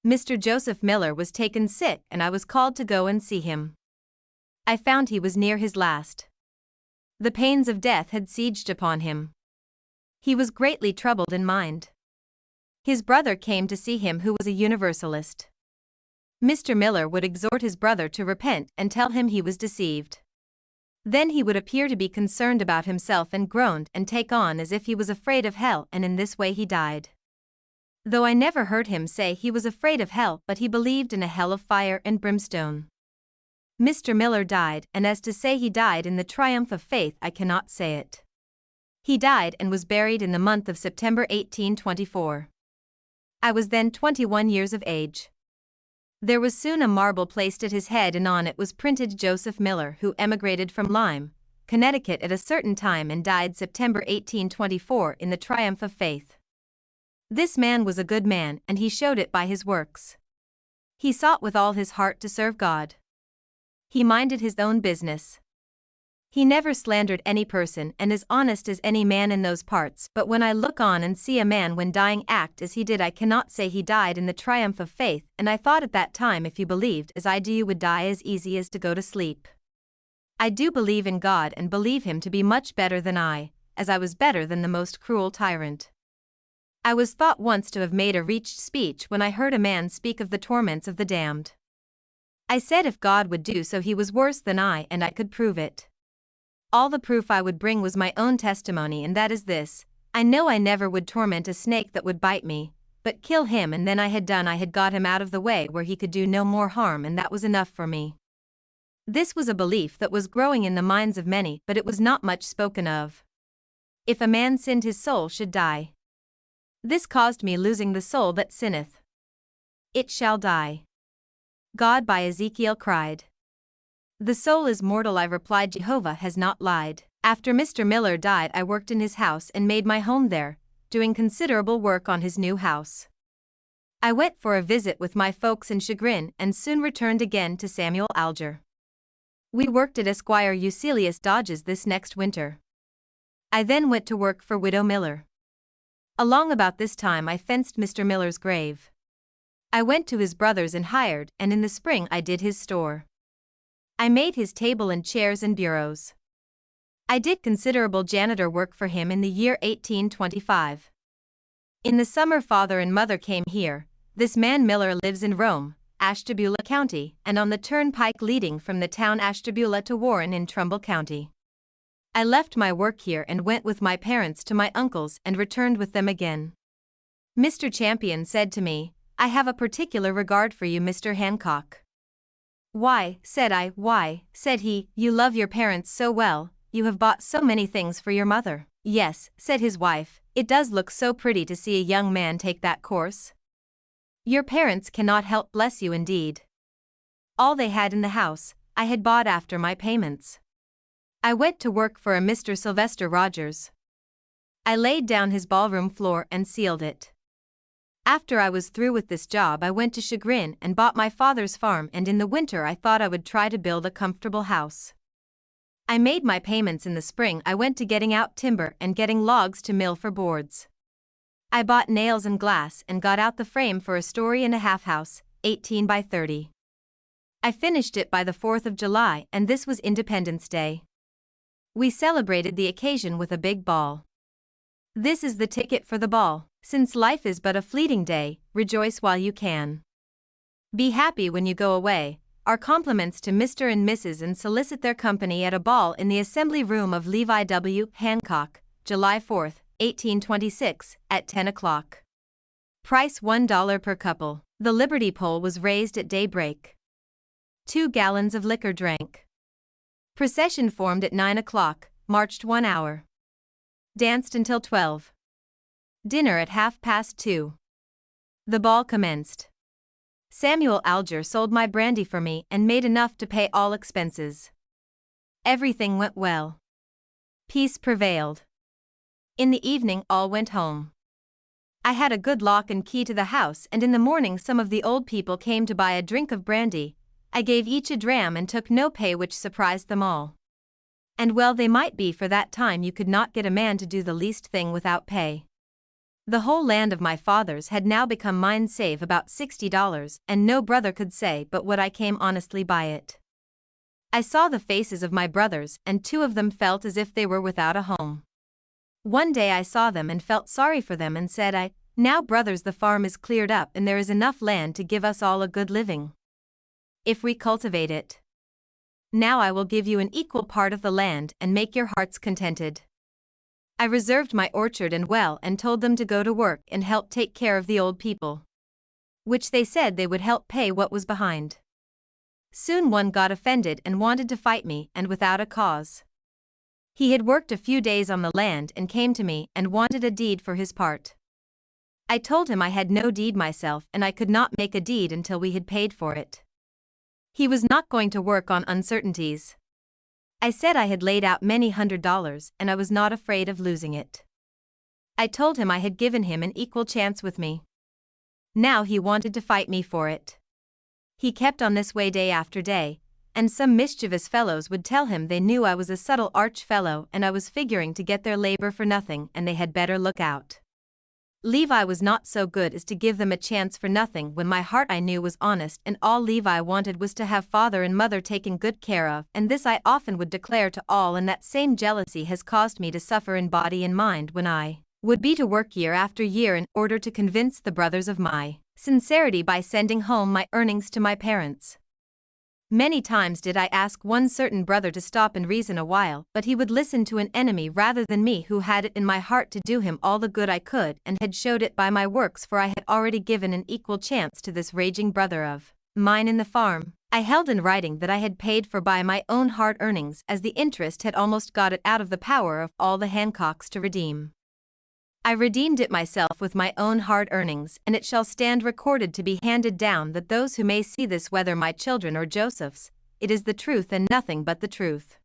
Mr. Joseph Miller was taken sick and I was called to go and see him. I found he was near his last. The pains of death had sieged upon him. He was greatly troubled in mind. His brother came to see him who was a Universalist. Mr. Miller would exhort his brother to repent and tell him he was deceived. Then he would appear to be concerned about himself and groaned and take on as if he was afraid of hell, and in this way he died. Though I never heard him say he was afraid of hell, but he believed in a hell of fire and brimstone. Mr. Miller died, and as to say he died in the triumph of faith, I cannot say it. He died and was buried in the month of September 1824. I was then 21 years of age. There was soon a marble placed at his head and on it was printed Joseph Miller, who emigrated from Lyme, Connecticut at a certain time and died September 1824 in the triumph of faith. This man was a good man and he showed it by his works. He sought with all his heart to serve God. He minded his own business. He never slandered any person and as honest as any man in those parts, but when I look on and see a man when dying act as he did, I cannot say he died in the triumph of faith, and I thought at that time if you believed as I do you would die as easy as to go to sleep. I do believe in God and believe him to be much better than I, as I was better than the most cruel tyrant. I was thought once to have made a reached speech when I heard a man speak of the torments of the damned. I said if God would do so he was worse than I and I could prove it. All the proof I would bring was my own testimony, and that is this: I know I never would torment a snake that would bite me, but kill him, and then I had got him out of the way where he could do no more harm, and that was enough for me. This was a belief that was growing in the minds of many, but it was not much spoken of. If a man sinned his soul should die. This caused me losing the soul that sinneth. It shall die. God by Ezekiel cried. The soul is mortal, I replied, Jehovah has not lied. After Mr. Miller died I worked in his house and made my home there, doing considerable work on his new house. I went for a visit with my folks in Chagrin and soon returned again to Samuel Alger. We worked at Esquire Eucelius Dodge's this next winter. I then went to work for Widow Miller. Along about this time I fenced Mr. Miller's grave. I went to his brother's and hired, and in the spring I did his store. I made his table and chairs and bureaus. I did considerable janitor work for him in the year 1825. In the summer father and mother came here. This man Miller lives in Rome, Ashtabula County, and on the turnpike leading from the town Ashtabula to Warren in Trumbull County. I left my work here and went with my parents to my uncle's and returned with them again. Mr. Champion said to me, "I have a particular regard for you, Mr. Hancock." "Why," said I. "Why," said he, "you love your parents so well, you have bought so many things for your mother." "Yes," said his wife, "it does look so pretty to see a young man take that course. Your parents cannot help bless you indeed." All they had in the house, I had bought after my payments. I went to work for a Mr. Sylvester Rogers. I laid down his ballroom floor and sealed it. After I was through with this job, I went to Chagrin and bought my father's farm, and in the winter I thought I would try to build a comfortable house. I made my payments in the spring. I went to getting out timber and getting logs to mill for boards. I bought nails and glass and got out the frame for a 1.5-story house, 18 by 30. I finished it by the 4th of July, and this was Independence Day. We celebrated the occasion with a big ball. This is the ticket for the ball. Since life is but a fleeting day, rejoice while you can. Be happy when you go away. Our compliments to Mr. and Mrs. and solicit their company at a ball in the Assembly Room of Levi W. Hancock, July 4, 1826, at 10 o'clock. Price $1 per couple. The Liberty Pole was raised at daybreak. 2 gallons of liquor drank. Procession formed at 9 o'clock, marched 1 hour. Danced until 12. Dinner at 2:30. The ball commenced. Samuel Alger sold my brandy for me and made enough to pay all expenses. Everything went well. Peace prevailed. In the evening all went home. I had a good lock and key to the house, and in the morning some of the old people came to buy a drink of brandy. I gave each a dram and took no pay, which surprised them all. And well they might be, for that time you could not get a man to do the least thing without pay. The whole land of my fathers had now become mine save about $60, and no brother could say but what I came honestly by it. I saw the faces of my brothers, and 2 of them felt as if they were without a home. One day I saw them and felt sorry for them and said, "Now brothers, the farm is cleared up and there is enough land to give us all a good living, if we cultivate it. Now I will give you an equal part of the land and make your hearts contented." I reserved my orchard and well and told them to go to work and help take care of the old people, which they said they would help pay what was behind. Soon one got offended and wanted to fight me, and without a cause. He had worked a few days on the land and came to me and wanted a deed for his part. I told him I had no deed myself and I could not make a deed until we had paid for it. He was not going to work on uncertainties. I said I had laid out many $100s and I was not afraid of losing it. I told him I had given him an equal chance with me. Now he wanted to fight me for it. He kept on this way day after day, and some mischievous fellows would tell him they knew I was a subtle arch fellow and I was figuring to get their labor for nothing and they had better look out. Levi was not so good as to give them a chance for nothing when my heart I knew was honest, and all Levi wanted was to have father and mother taken good care of, and this I often would declare to all, and that same jealousy has caused me to suffer in body and mind when I would be to work year after year in order to convince the brothers of my sincerity by sending home my earnings to my parents. Many times did I ask one certain brother to stop and reason a while, but he would listen to an enemy rather than me, who had it in my heart to do him all the good I could and had showed it by my works, for I had already given an equal chance to this raging brother of mine in the farm. I held in writing that I had paid for by my own hard earnings, as the interest had almost got it out of the power of all the Hancocks to redeem. I redeemed it myself with my own hard earnings, and it shall stand recorded to be handed down, that those who may see this, whether my children or Joseph's, it is the truth and nothing but the truth.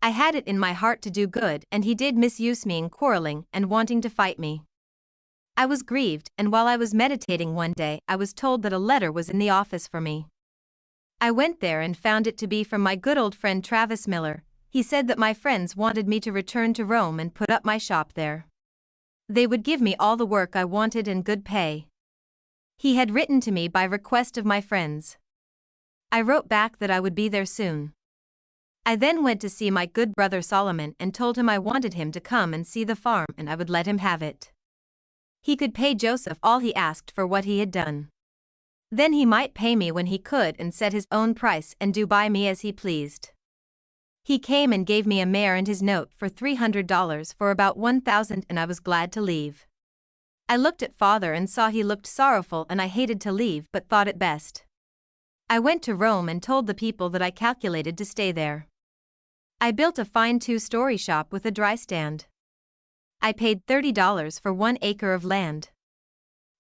I had it in my heart to do good, and he did misuse me in quarreling and wanting to fight me. I was grieved, and while I was meditating one day, I was told that a letter was in the office for me. I went there and found it to be from my good old friend Travis Miller. He said that my friends wanted me to return to Rome and put up my shop there. They would give me all the work I wanted and good pay. He had written to me by request of my friends. I wrote back that I would be there soon. I then went to see my good brother Solomon and told him I wanted him to come and see the farm and I would let him have it. He could pay Joseph all he asked for what he had done. Then he might pay me when he could and set his own price and do by me as he pleased. He came and gave me a mare and his note for $300 for about 1,000 and I was glad to leave. I looked at father and saw he looked sorrowful and I hated to leave but thought it best. I went to Rome and told the people that I calculated to stay there. I built a fine 2-story shop with a dry stand. I paid $30 for 1 acre of land.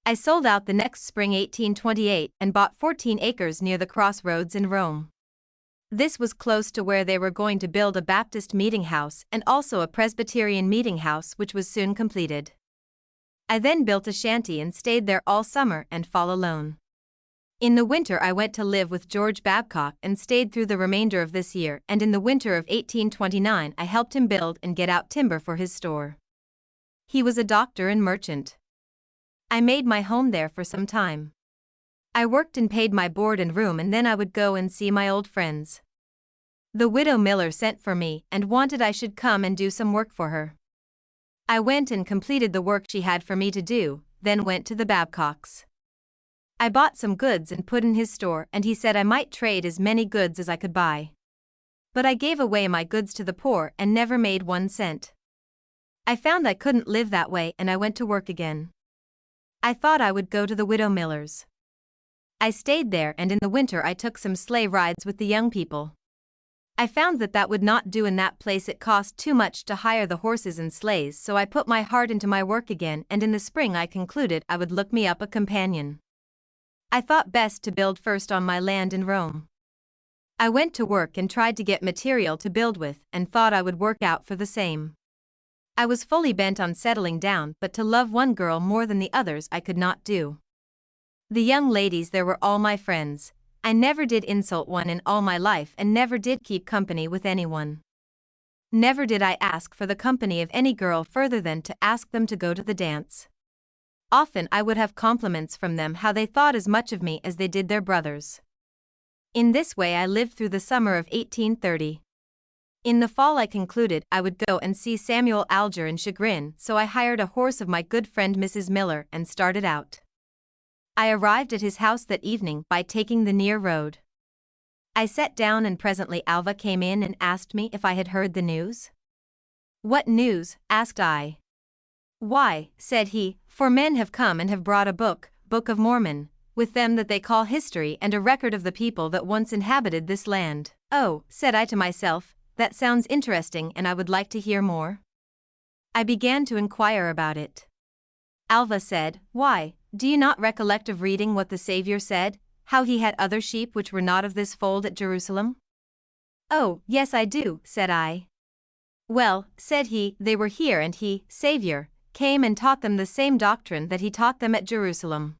I sold out the next spring 1828 and bought 14 acres near the crossroads in Rome. This was close to where they were going to build a Baptist meeting house and also a Presbyterian meeting house which was soon completed. I then built a shanty and stayed there all summer and fall alone. In the winter I went to live with George Babcock and stayed through the remainder of this year, and in the winter of 1829 I helped him build and get out timber for his store. He was a doctor and merchant. I made my home there for some time. I worked and paid my board and room and then I would go and see my old friends. The widow Miller sent for me and wanted I should come and do some work for her. I went and completed the work she had for me to do, then went to the Babcocks. I bought some goods and put in his store and he said I might trade as many goods as I could buy. But I gave away my goods to the poor and never made 1 cent. I found I couldn't live that way and I went to work again. I thought I would go to the widow Miller's. I stayed there and in the winter I took some sleigh rides with the young people. I found that would not do in that place, it cost too much to hire the horses and sleighs, so I put my heart into my work again and in the spring I concluded I would look me up a companion. I thought best to build first on my land in Rome. I went to work and tried to get material to build with and thought I would work out for the same. I was fully bent on settling down, but to love one girl more than the others I could not do. The young ladies there were all my friends. I never did insult one in all my life and never did keep company with anyone. Never did I ask for the company of any girl further than to ask them to go to the dance. Often I would have compliments from them how they thought as much of me as they did their brothers. In this way I lived through the summer of 1830. In the fall I concluded I would go and see Samuel Alger in Chagrin, so I hired a horse of my good friend Mrs. Miller and started out. I arrived at his house that evening by taking the near road. I sat down and presently Alva came in and asked me if I had heard the news. "What news?" asked I. "Why," said he, "4 men have come and have brought a book of Mormon, with them that they call history and a record of the people that once inhabited this land." "Oh," said I to myself, "that sounds interesting and I would like to hear more." I began to inquire about it. Alva said, "Why, do you not recollect of reading what the Savior said, how he had other sheep which were not of this fold at Jerusalem?" "Oh, yes I do," said I. "Well," said he, "they were here and he, Savior, came and taught them the same doctrine that he taught them at Jerusalem.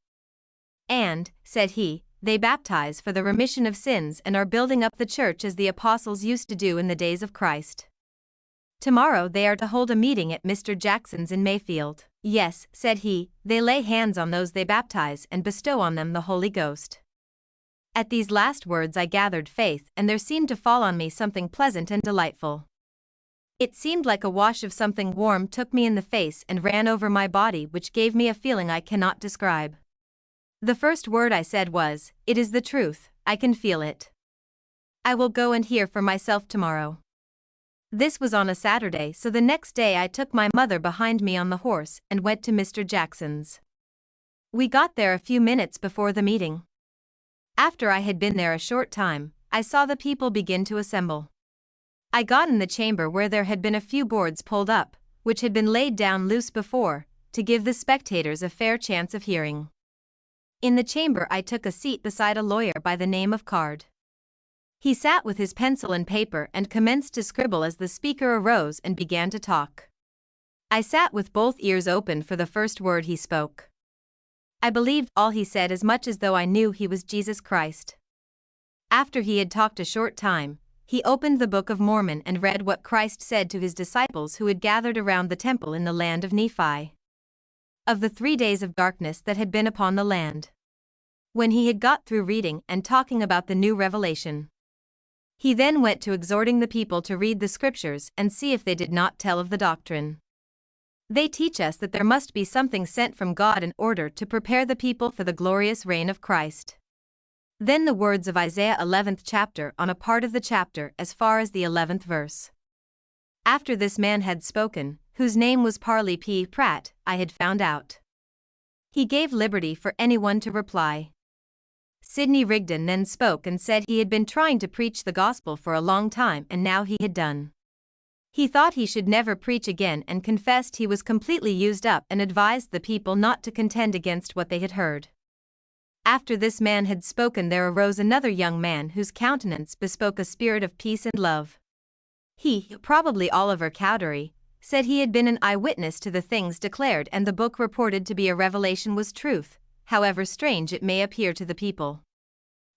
And," said he, "they baptize for the remission of sins and are building up the church as the apostles used to do in the days of Christ. Tomorrow they are to hold a meeting at Mr. Jackson's in Mayfield." "Yes," said he, "they lay hands on those they baptize and bestow on them the Holy Ghost." At these last words I gathered faith and there seemed to fall on me something pleasant and delightful. It seemed like a wash of something warm took me in the face and ran over my body, which gave me a feeling I cannot describe. The first word I said was, "It is the truth, I can feel it. I will go and hear for myself tomorrow." This was on a Saturday, so the next day I took my mother behind me on the horse and went to Mr. Jackson's. We got there a few minutes before the meeting. After I had been there a short time, I saw the people begin to assemble. I got in the chamber where there had been a few boards pulled up, which had been laid down loose before, to give the spectators a fair chance of hearing. In the chamber I took a seat beside a lawyer by the name of Card. He sat with his pencil and paper and commenced to scribble as the speaker arose and began to talk. I sat with both ears open for the first word he spoke. I believed all he said as much as though I knew he was Jesus Christ. After he had talked a short time, he opened the Book of Mormon and read what Christ said to his disciples who had gathered around the temple in the land of Nephi. Of the 3 days of darkness that had been upon the land. When he had got through reading and talking about the new revelation, he then went to exhorting the people to read the scriptures and see if they did not tell of the doctrine. They teach us that there must be something sent from God in order to prepare the people for the glorious reign of Christ. Then the words of Isaiah 11th chapter on a part of the chapter as far as the 11th verse. After this man had spoken, whose name was Parley P. Pratt, I had found out. He gave liberty for anyone to reply. Sidney Rigdon then spoke and said he had been trying to preach the gospel for a long time and now he had done. He thought he should never preach again and confessed he was completely used up and advised the people not to contend against what they had heard. After this man had spoken there arose another young man whose countenance bespoke a spirit of peace and love. He, probably Oliver Cowdery, said he had been an eyewitness to the things declared and the book reported to be a revelation was truth, however strange it may appear to the people.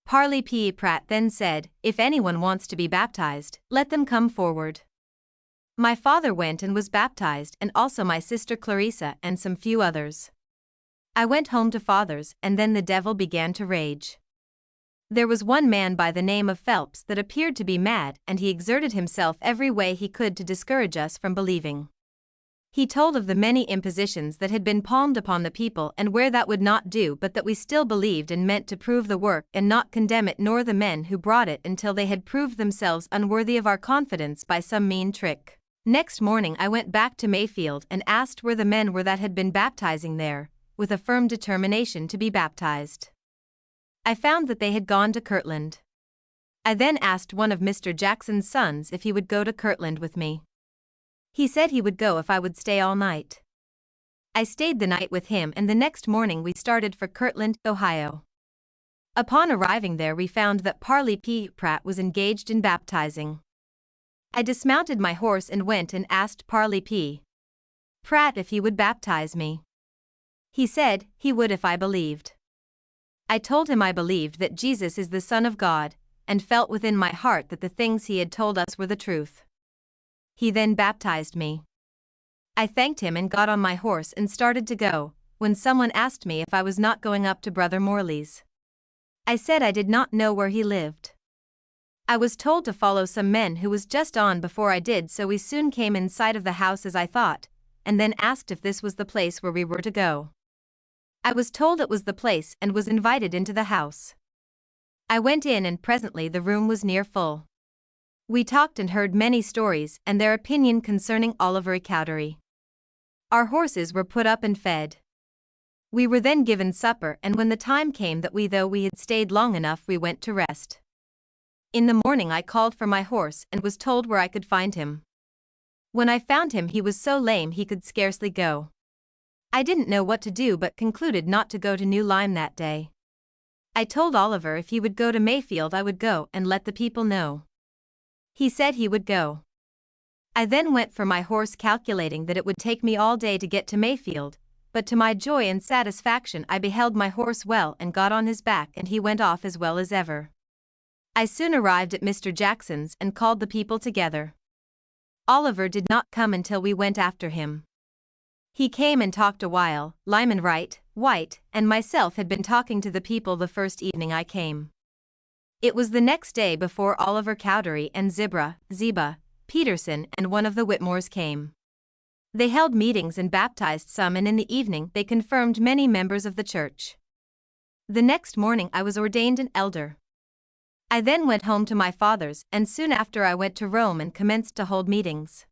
Parley P. Pratt then said, "If anyone wants to be baptized, let them come forward." My father went and was baptized and also my sister Clarissa and some few others. I went home to father's and then the devil began to rage. There was one man by the name of Phelps that appeared to be mad and he exerted himself every way he could to discourage us from believing. He told of the many impositions that had been palmed upon the people and where that would not do but that we still believed and meant to prove the work and not condemn it nor the men who brought it until they had proved themselves unworthy of our confidence by some mean trick. Next morning I went back to Mayfield and asked where the men were that had been baptizing there, with a firm determination to be baptized. I found that they had gone to Kirtland. I then asked one of Mr. Jackson's sons if he would go to Kirtland with me. He said he would go if I would stay all night. I stayed the night with him and the next morning we started for Kirtland, Ohio. Upon arriving there we found that Parley P. Pratt was engaged in baptizing. I dismounted my horse and went and asked Parley P. Pratt if he would baptize me. He said he would if I believed. I told him I believed that Jesus is the Son of God, and felt within my heart that the things he had told us were the truth. He then baptized me. I thanked him and got on my horse and started to go, when someone asked me if I was not going up to Brother Morley's. I said I did not know where he lived. I was told to follow some men who was just on before I did, so we soon came in sight of the house as I thought, and then asked if this was the place where we were to go. I was told it was the place and was invited into the house. I went in and presently the room was near full. We talked and heard many stories and their opinion concerning Oliver Cowdery. Our horses were put up and fed. We were then given supper and when the time came that though we had stayed long enough we went to rest. In the morning I called for my horse and was told where I could find him. When I found him he was so lame he could scarcely go. I didn't know what to do but concluded not to go to New Lyme that day. I told Oliver if he would go to Mayfield I would go and let the people know. He said he would go. I then went for my horse calculating that it would take me all day to get to Mayfield, but to my joy and satisfaction I beheld my horse well and got on his back and he went off as well as ever. I soon arrived at Mr. Jackson's and called the people together. Oliver did not come until we went after him. He came and talked a while. Lyman Wright, White, and myself had been talking to the people the first evening I came. It was the next day before Oliver Cowdery and Ziba, Peterson and one of the Whitmores came. They held meetings and baptized some and in the evening they confirmed many members of the church. The next morning I was ordained an elder. I then went home to my father's and soon after I went to Rome and commenced to hold meetings.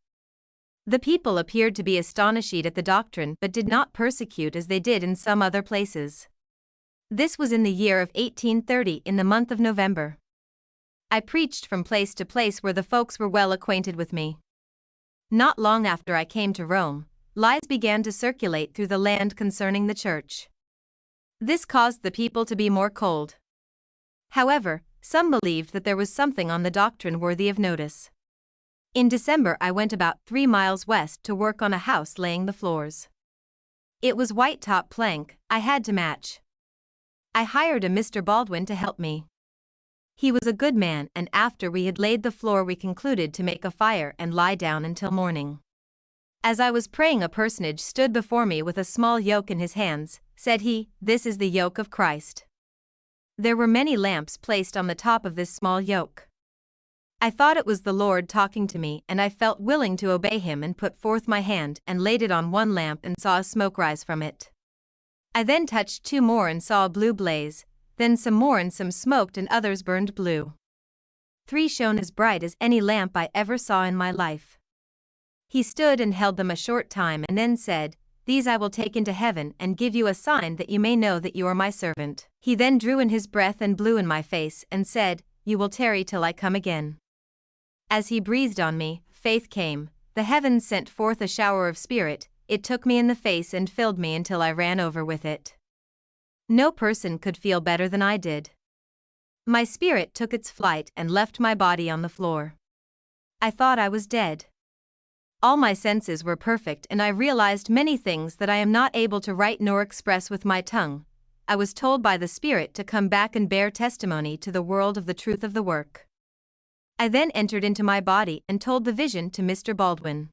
The people appeared to be astonished at the doctrine but did not persecute as they did in some other places. This was in the year of 1830 in the month of November. I preached from place to place where the folks were well acquainted with me. Not long after I came to Rome, lies began to circulate through the land concerning the church. This caused the people to be more cold. However, some believed that there was something on the doctrine worthy of notice. In December I went about 3 miles west to work on a house laying the floors. It was white top plank, I had to match. I hired a Mr. Baldwin to help me. He was a good man and after we had laid the floor we concluded to make a fire and lie down until morning. As I was praying a personage stood before me with a small yoke in his hands, said he, "This is the yoke of Christ." There were many lamps placed on the top of this small yoke. I thought it was the Lord talking to me, and I felt willing to obey him and put forth my hand and laid it on one lamp and saw a smoke rise from it. I then touched 2 more and saw a blue blaze, then some more and some smoked and others burned blue. 3 shone as bright as any lamp I ever saw in my life. He stood and held them a short time and then said, "These I will take into heaven and give you a sign that you may know that you are my servant." He then drew in his breath and blew in my face and said, "You will tarry till I come again." As he breathed on me, faith came, the heavens sent forth a shower of spirit, it took me in the face and filled me until I ran over with it. No person could feel better than I did. My spirit took its flight and left my body on the floor. I thought I was dead. All my senses were perfect and I realized many things that I am not able to write nor express with my tongue. I was told by the Spirit to come back and bear testimony to the world of the truth of the work. I then entered into my body and told the vision to Mr. Baldwin.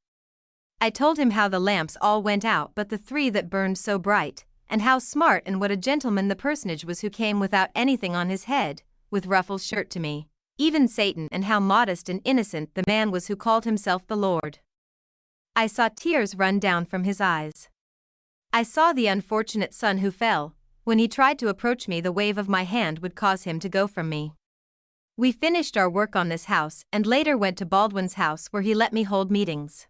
I told him how the lamps all went out but the 3 that burned so bright, and how smart and what a gentleman the personage was who came without anything on his head, with ruffles shirt to me, even Satan, and how modest and innocent the man was who called himself the Lord. I saw tears run down from his eyes. I saw the unfortunate son who fell. When he tried to approach me, the wave of my hand would cause him to go from me. We finished our work on this house and later went to Baldwin's house where he let me hold meetings.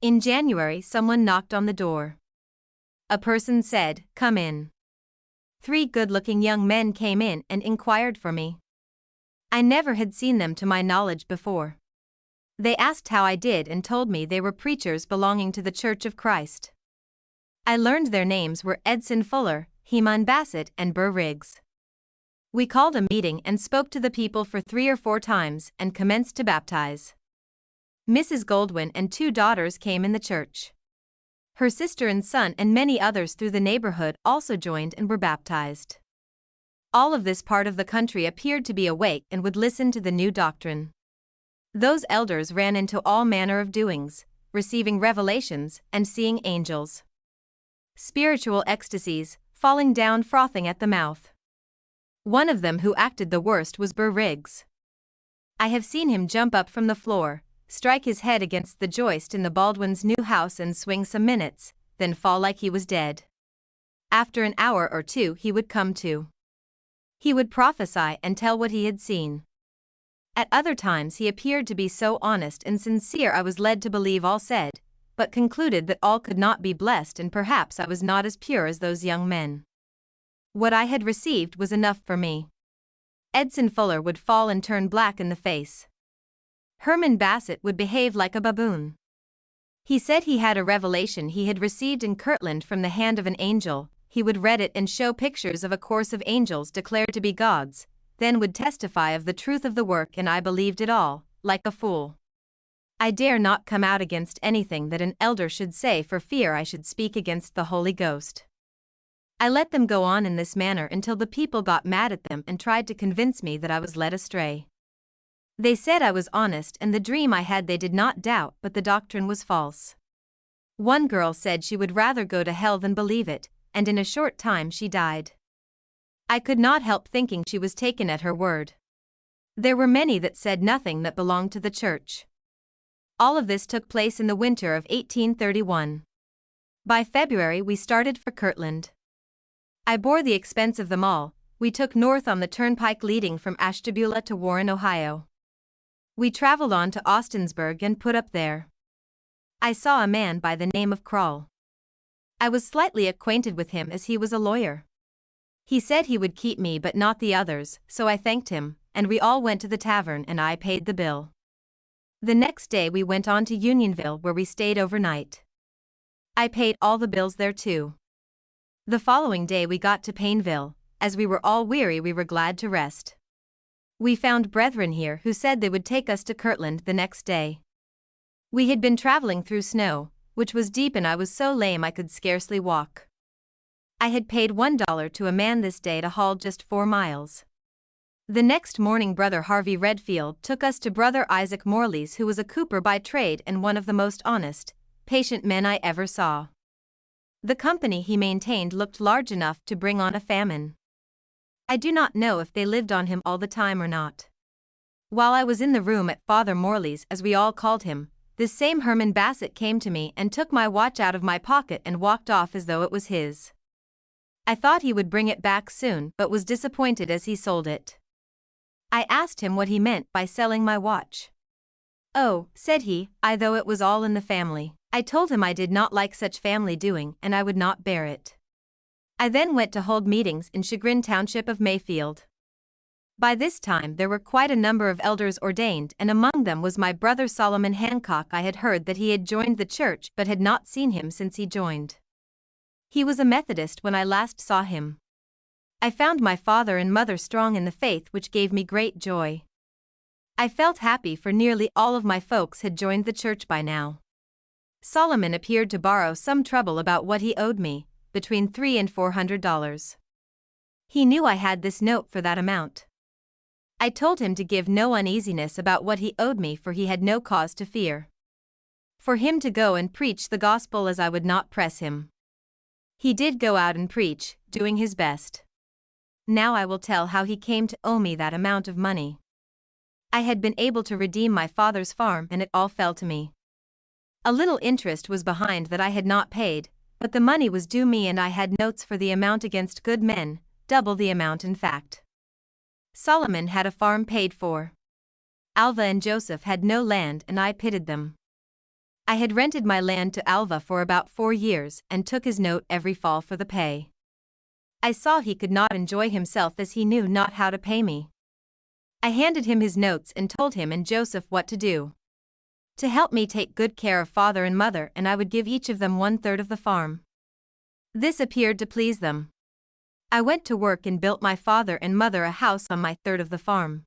In January, someone knocked on the door. A person said, "Come in." 3 good-looking young men came in and inquired for me. I never had seen them to my knowledge before. They asked how I did and told me they were preachers belonging to the Church of Christ. I learned their names were Edson Fuller, Heman Bassett, and Burr Riggs. We called a meeting and spoke to the people for 3 or 4 times and commenced to baptize. Mrs. Goldwyn and 2 daughters came in the church. Her sister and son and many others through the neighborhood also joined and were baptized. All of this part of the country appeared to be awake and would listen to the new doctrine. Those elders ran into all manner of doings, receiving revelations and seeing angels. Spiritual ecstasies, falling down frothing at the mouth. One of them who acted the worst was Burr Riggs. I have seen him jump up from the floor, strike his head against the joist in the Baldwin's new house and swing some minutes, then fall like he was dead. After an hour or 2 he would come to. He would prophesy and tell what he had seen. At other times he appeared to be so honest and sincere I was led to believe all said, but concluded that all could not be blessed and perhaps I was not as pure as those young men. What I had received was enough for me. Edson Fuller would fall and turn black in the face. Herman Bassett would behave like a baboon. He said he had a revelation he had received in Kirtland from the hand of an angel. He would read it and show pictures of a course of angels declared to be gods, then would testify of the truth of the work, and I believed it all, like a fool. I dare not come out against anything that an elder should say for fear I should speak against the Holy Ghost. I let them go on in this manner until the people got mad at them and tried to convince me that I was led astray. They said I was honest and the dream I had they did not doubt, but the doctrine was false. One girl said she would rather go to hell than believe it, and in a short time she died. I could not help thinking she was taken at her word. There were many that said nothing that belonged to the church. All of this took place in the winter of 1831. By February we started for Kirtland. I bore the expense of them all. We took north on the turnpike leading from Ashtabula to Warren, Ohio. We traveled on to Austensburg and put up there. I saw a man by the name of Kroll. I was slightly acquainted with him as he was a lawyer. He said he would keep me but not the others, so I thanked him, and we all went to the tavern and I paid the bill. The next day we went on to Unionville where we stayed overnight. I paid all the bills there too. The following day we got to Painville. As we were all weary we were glad to rest. We found brethren here who said they would take us to Kirtland the next day. We had been traveling through snow, which was deep, and I was so lame I could scarcely walk. I had paid $1 to a man this day to haul just 4 miles. The next morning Brother Harvey Redfield took us to Brother Isaac Morley's, who was a cooper by trade and one of the most honest, patient men I ever saw. The company he maintained looked large enough to bring on a famine. I do not know if they lived on him all the time or not. While I was in the room at Father Morley's, as we all called him, this same Herman Bassett came to me and took my watch out of my pocket and walked off as though it was his. I thought he would bring it back soon, but was disappointed as he sold it. I asked him what he meant by selling my watch. "Oh," said he, though it was all in the family. I told him I did not like such family doing and I would not bear it. I then went to hold meetings in Chagrin Township of Mayfield. By this time there were quite a number of elders ordained, and among them was my brother Solomon Hancock. I had heard that he had joined the church but had not seen him since he joined. He was a Methodist when I last saw him. I found my father and mother strong in the faith, which gave me great joy. I felt happy, for nearly all of my folks had joined the church by now. Solomon appeared to borrow some trouble about what he owed me, between $300 and $400. He knew I had this note for that amount. I told him to give no uneasiness about what he owed me, for he had no cause to fear. For him to go and preach the gospel, as I would not press him. He did go out and preach, doing his best. Now I will tell how he came to owe me that amount of money. I had been able to redeem my father's farm and it all fell to me. A little interest was behind that I had not paid, but the money was due me and I had notes for the amount against good men, double the amount in fact. Solomon had a farm paid for. Alva and Joseph had no land and I pitied them. I had rented my land to Alva for about 4 years and took his note every fall for the pay. I saw he could not enjoy himself as he knew not how to pay me. I handed him his notes and told him and Joseph what to do. To help me take good care of father and mother, and I would give each of them 1/3 of the farm. This appeared to please them. I went to work and built my father and mother a house on my 1/3 of the farm.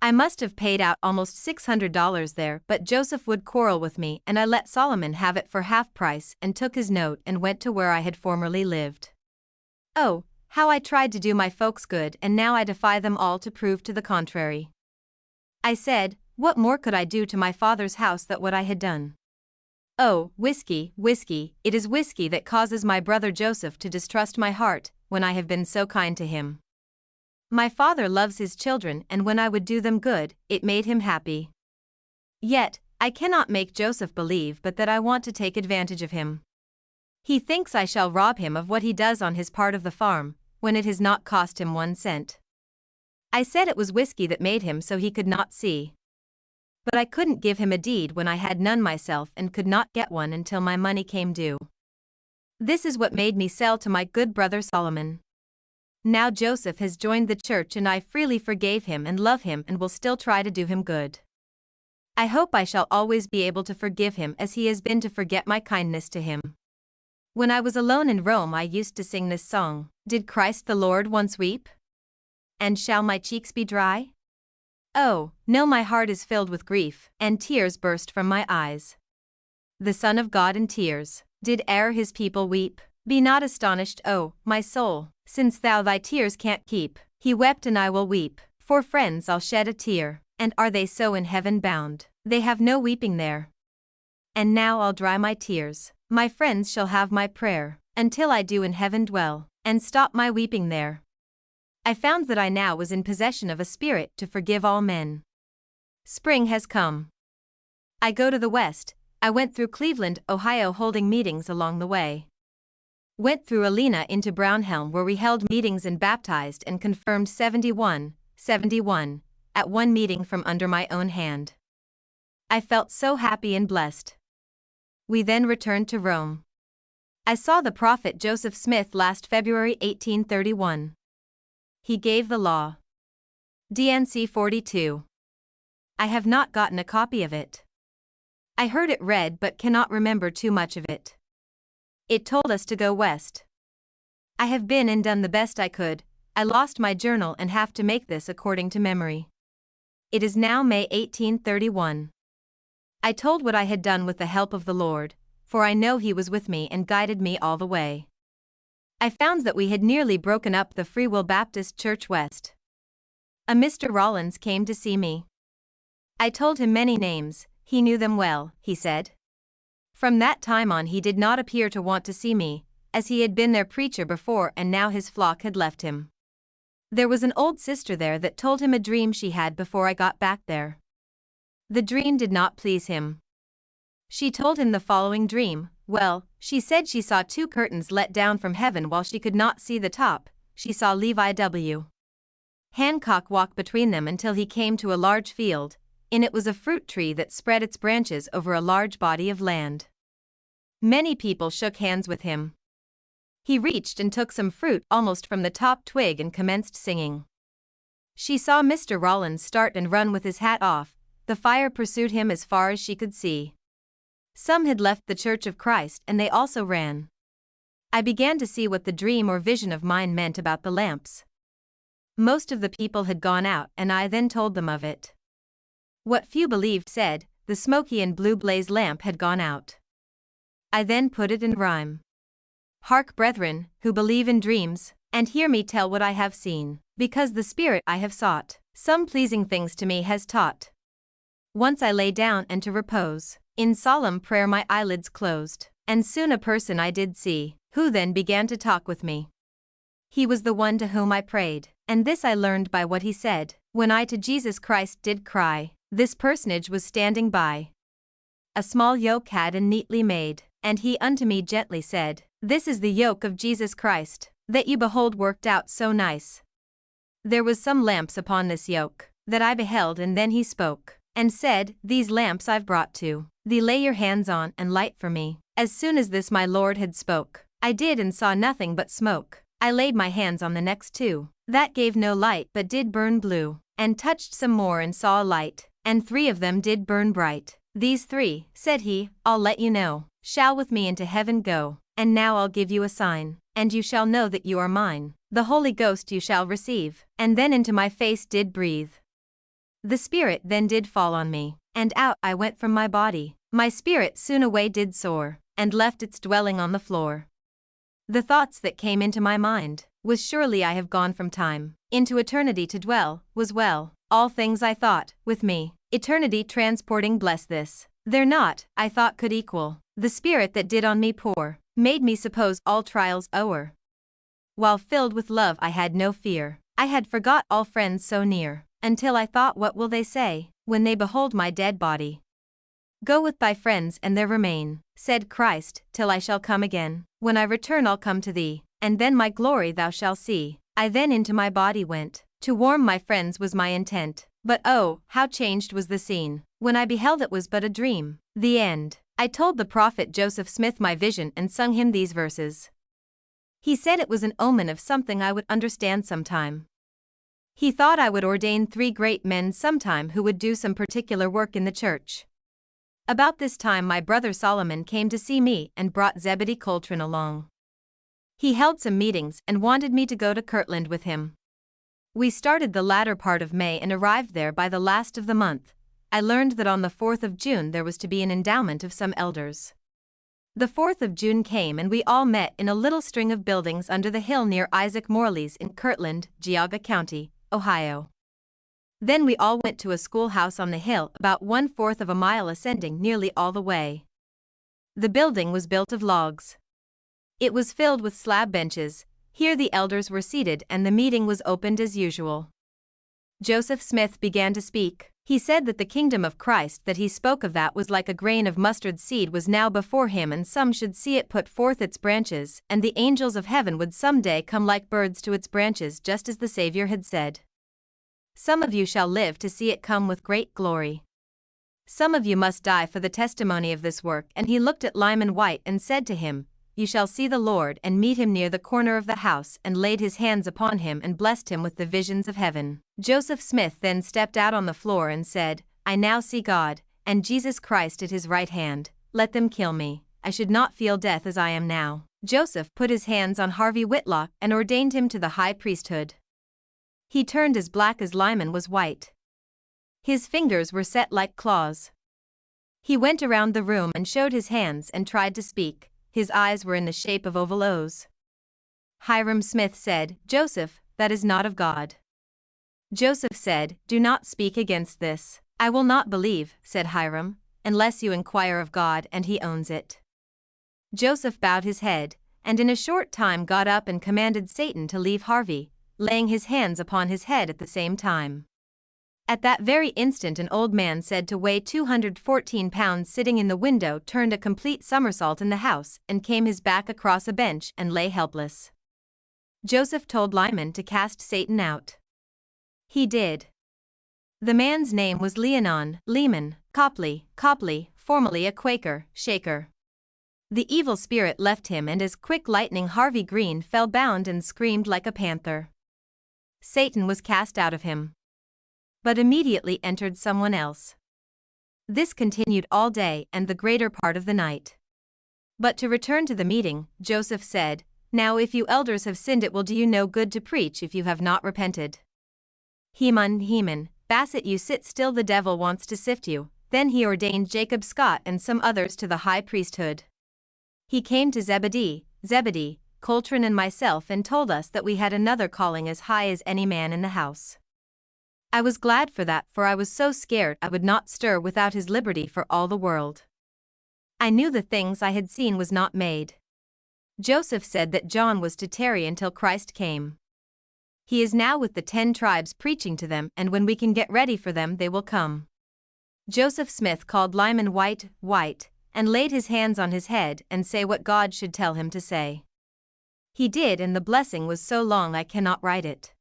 I must have paid out almost $600 there, but Joseph would quarrel with me and I let Solomon have it for half price and took his note and went to where I had formerly lived. Oh, how I tried to do my folks good, and now I defy them all to prove to the contrary. I said, what more could I do to my father's house than what I had done? Oh, whiskey, whiskey, it is whiskey that causes my brother Joseph to distrust my heart, when I have been so kind to him. My father loves his children, and when I would do them good, it made him happy. Yet, I cannot make Joseph believe but that I want to take advantage of him. He thinks I shall rob him of what he does on his part of the farm, when it has not cost him 1 cent. I said it was whiskey that made him so he could not see. But I couldn't give him a deed when I had none myself and could not get one until my money came due. This is what made me sell to my good brother Solomon. Now Joseph has joined the church and I freely forgave him and love him and will still try to do him good. I hope I shall always be able to forgive him as he has been to forget my kindness to him. When I was alone in Rome I used to sing this song, "Did Christ the Lord once weep? And shall my cheeks be dry? Oh, no, my heart is filled with grief, and tears burst from my eyes. The Son of God in tears, did e'er his people weep? Be not astonished, O, my soul, since thou thy tears can't keep. He wept and I will weep, for friends I'll shed a tear, and are they so in heaven bound? They have no weeping there. And now I'll dry my tears, my friends shall have my prayer, until I do in heaven dwell, and stop my weeping there." I found that I now was in possession of a spirit to forgive all men. Spring has come. I go to the west. I went through Cleveland, Ohio, holding meetings along the way. Went through Alena into Brownhelm, where we held meetings and baptized and confirmed 71 at one meeting from under my own hand. I felt so happy and blessed. We then returned to Rome. I saw the prophet Joseph Smith last February 1831. He gave the law. DNC 42. I have not gotten a copy of it. I heard it read but cannot remember too much of it. It told us to go west. I have been and done the best I could. I lost my journal and have to make this according to memory. It is now May 1831. I told what I had done with the help of the Lord, for I know He was with me and guided me all the way. I found that we had nearly broken up the Free Will Baptist Church West. A Mr. Rollins came to see me. I told him many names, he knew them well, he said. From that time on he did not appear to want to see me, as he had been their preacher before and now his flock had left him. There was an old sister there that told him a dream she had before I got back there. The dream did not please him. She told him the following dream. Well, she said she saw two curtains let down from heaven while she could not see the top. She saw Levi W. Hancock walk between them until he came to a large field. In it was a fruit tree that spread its branches over a large body of land. Many people shook hands with him. He reached and took some fruit almost from the top twig and commenced singing. She saw Mr. Rollins start and run with his hat off. The fire pursued him as far as she could see. Some had left the Church of Christ and they also ran. I began to see what the dream or vision of mine meant about the lamps. Most of the people had gone out and I then told them of it. What few believed said, the smoky and blue blaze lamp had gone out. I then put it in rhyme. Hark, brethren, who believe in dreams, and hear me tell what I have seen, because the Spirit I have sought, some pleasing things to me has taught. Once I lay down and to repose, in solemn prayer my eyelids closed, and soon a person I did see, who then began to talk with me. He was the one to whom I prayed, and this I learned by what he said, when I to Jesus Christ did cry, this personage was standing by. A small yoke had and neatly made, and he unto me gently said, This is the yoke of Jesus Christ, that you behold worked out so nice. There was some lamps upon this yoke, that I beheld, and then he spoke, and said, These lamps I've brought to thee, lay your hands on and light for me. As soon as this my Lord had spoke, I did and saw nothing but smoke. I laid my hands on the next two, that gave no light but did burn blue, and touched some more and saw a light, and 3 of them did burn bright. These 3, said he, I'll let you know, shall with me into heaven go, and now I'll give you a sign, and you shall know that you are mine. The Holy Ghost you shall receive, and then into my face did breathe. The Spirit then did fall on me, and out I went from my body. My spirit soon away did soar, and left its dwelling on the floor. The thoughts that came into my mind, was surely I have gone from time, into eternity to dwell, was well, all things I thought, with me, eternity transporting bless this. There not, I thought could equal, the Spirit that did on me pour, made me suppose all trials o'er. While filled with love I had no fear, I had forgot all friends so near, until I thought what will they say, when they behold my dead body. Go with thy friends and there remain, said Christ, till I shall come again. When I return I'll come to thee, and then my glory thou shalt see. I then into my body went, to warm my friends was my intent. But oh, how changed was the scene, when I beheld it was but a dream. The end. I told the prophet Joseph Smith my vision and sung him these verses. He said it was an omen of something I would understand sometime. He thought I would ordain 3 great men sometime who would do some particular work in the church. About this time my brother Solomon came to see me and brought Zebedee Coltrane along. He held some meetings and wanted me to go to Kirtland with him. We started the latter part of May and arrived there by the last of the month. I learned that on the 4th of June there was to be an endowment of some elders. The 4th of June came and we all met in a little string of buildings under the hill near Isaac Morley's in Kirtland, Geauga County, Ohio. Then we all went to a schoolhouse on the hill about 1/4 of a mile ascending nearly all the way. The building was built of logs. It was filled with slab benches. Here the elders were seated and the meeting was opened as usual. Joseph Smith began to speak. He said that the kingdom of Christ that he spoke of that was like a grain of mustard seed was now before him, and some should see it put forth its branches, and the angels of heaven would some day come like birds to its branches, just as the Savior had said. Some of you shall live to see it come with great glory. Some of you must die for the testimony of this work. And he looked at Lyman White and said to him, You shall see the Lord and meet him near the corner of the house, and laid his hands upon him and blessed him with the visions of heaven. Joseph Smith then stepped out on the floor and said, I now see God, and Jesus Christ at his right hand. Let them kill me. I should not feel death as I am now. Joseph put his hands on Harvey Whitlock and ordained him to the high priesthood. He turned as black as Lyman was white. His fingers were set like claws. He went around the room and showed his hands and tried to speak. His eyes were in the shape of oval O's. Hiram Smith said, Joseph, that is not of God. Joseph said, Do not speak against this. I will not believe, said Hiram, unless you inquire of God and he owns it. Joseph bowed his head, and in a short time got up and commanded Satan to leave Harvey, laying his hands upon his head at the same time. At that very instant an old man said to weigh 214 pounds sitting in the window turned a complete somersault in the house and came his back across a bench and lay helpless. Joseph told Lyman to cast Satan out. He did. The man's name was Lehman Copley, formerly a Quaker, Shaker. The evil spirit left him and as quick lightning Harvey Green fell bound and screamed like a panther. Satan was cast out of him. But immediately entered someone else. This continued all day and the greater part of the night. But to return to the meeting, Joseph said, "Now if you elders have sinned it will do you no good to preach if you have not repented. Heman, Bassett you sit still the devil wants to sift you." Then he ordained Jacob Scott and some others to the high priesthood. He came to Zebedee, Coltrane and myself and told us that we had another calling as high as any man in the house. I was glad for that, for I was so scared I would not stir without his liberty for all the world. I knew the things I had seen was not made. Joseph said that John was to tarry until Christ came. He is now with the 10 tribes preaching to them, and when we can get ready for them they will come. Joseph Smith called Lyman White, and laid his hands on his head and say what God should tell him to say. He did, and the blessing was so long I cannot write it.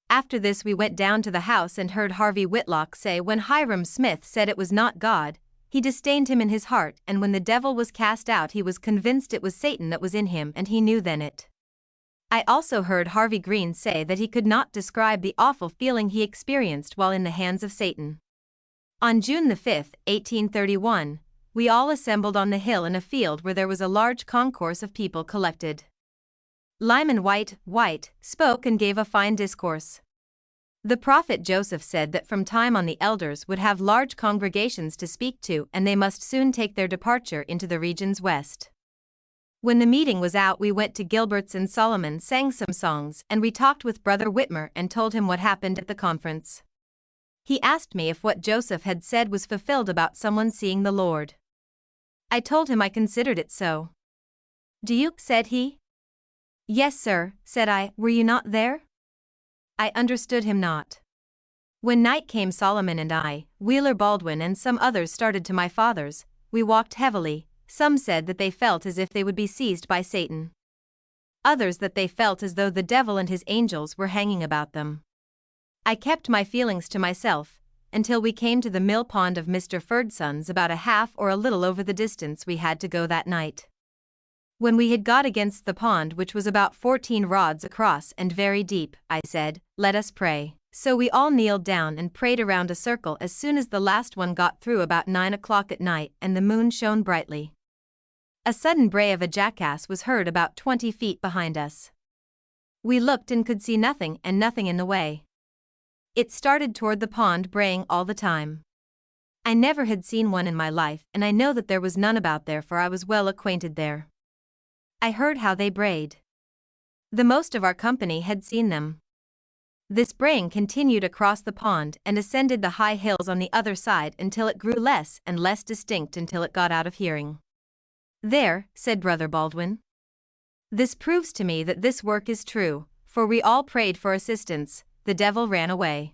After this we went down to the house and heard Harvey Whitlock say when Hiram Smith said it was not God, he disdained him in his heart, and when the devil was cast out he was convinced it was Satan that was in him and he knew then it. I also heard Harvey Green say that he could not describe the awful feeling he experienced while in the hands of Satan. On June the 5th, 1831, we all assembled on the hill in a field where there was a large concourse of people collected. Lyman White spoke and gave a fine discourse. The prophet Joseph said that from time on the elders would have large congregations to speak to and they must soon take their departure into the regions west. When the meeting was out we went to Gilbert's and Solomon sang some songs and we talked with Brother Whitmer and told him what happened at the conference. He asked me if what Joseph had said was fulfilled about someone seeing the Lord. I told him I considered it so. "Do you?" said he. "Yes, sir," said I. "Were you not there?" I understood him not. When night came Solomon and I, Wheeler Baldwin and some others started to my father's. We walked heavily. Some said that they felt as if they would be seized by Satan. Others that they felt as though the devil and his angels were hanging about them. I kept my feelings to myself, until we came to the mill pond of Mr. Ferdson's about a half or a little over the distance we had to go that night. When we had got against the pond which was about 14 rods across and very deep, I said, "Let us pray." So we all kneeled down and prayed around a circle as soon as the last one got through about 9 o'clock at night and the moon shone brightly. A sudden bray of a jackass was heard about 20 feet behind us. We looked and could see nothing and nothing in the way. It started toward the pond braying all the time. I never had seen one in my life and I know that there was none about there for I was well acquainted there. I heard how they brayed. The most of our company had seen them. This braying continued across the pond and ascended the high hills on the other side until it grew less and less distinct until it got out of hearing. "There," said Brother Baldwin. "This proves to me that this work is true, for we all prayed for assistance, the devil ran away."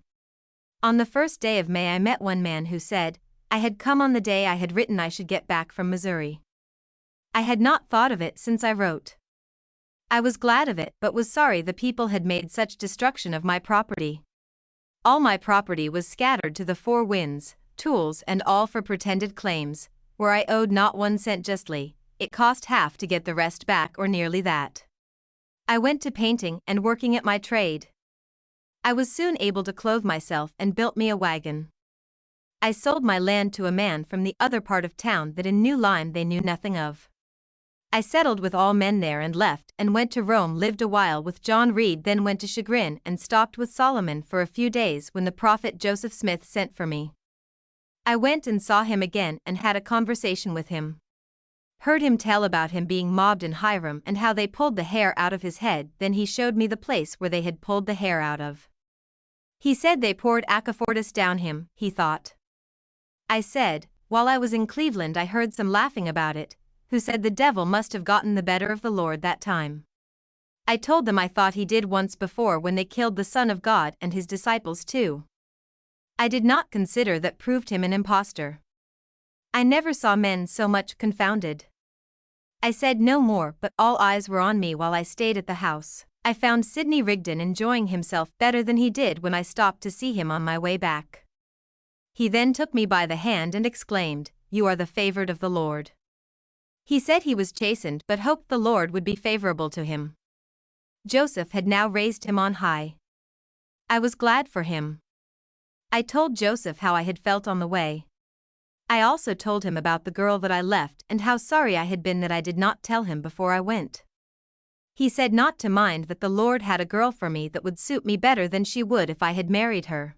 On the first day of May I met one man who said, I had come on the day I had written I should get back from Missouri. I had not thought of it since I wrote. I was glad of it but was sorry the people had made such destruction of my property. All my property was scattered to the four winds, tools and all for pretended claims, where I owed not 1 cent justly, it cost half to get the rest back or nearly that. I went to painting and working at my trade. I was soon able to clothe myself and built me a wagon. I sold my land to a man from the other part of town that in New Lyme they knew nothing of. I settled with all men there and left and went to Rome, lived a while with John Reed, then went to Chagrin and stopped with Solomon for a few days when the prophet Joseph Smith sent for me. I went and saw him again and had a conversation with him. Heard him tell about him being mobbed in Hiram and how they pulled the hair out of his head, then he showed me the place where they had pulled the hair out of. He said they poured accafortis down him, he thought. I said, while I was in Cleveland I heard some laughing about it, who said the devil must have gotten the better of the Lord that time. I told them I thought he did once before when they killed the Son of God and his disciples too. I did not consider that proved him an impostor. I never saw men so much confounded. I said no more, but all eyes were on me while I stayed at the house. I found Sidney Rigdon enjoying himself better than he did when I stopped to see him on my way back. He then took me by the hand and exclaimed, "You are the favored of the Lord." He said he was chastened but hoped the Lord would be favorable to him. Joseph had now raised him on high. I was glad for him. I told Joseph how I had felt on the way. I also told him about the girl that I left and how sorry I had been that I did not tell him before I went. He said not to mind, that the Lord had a girl for me that would suit me better than she would if I had married her.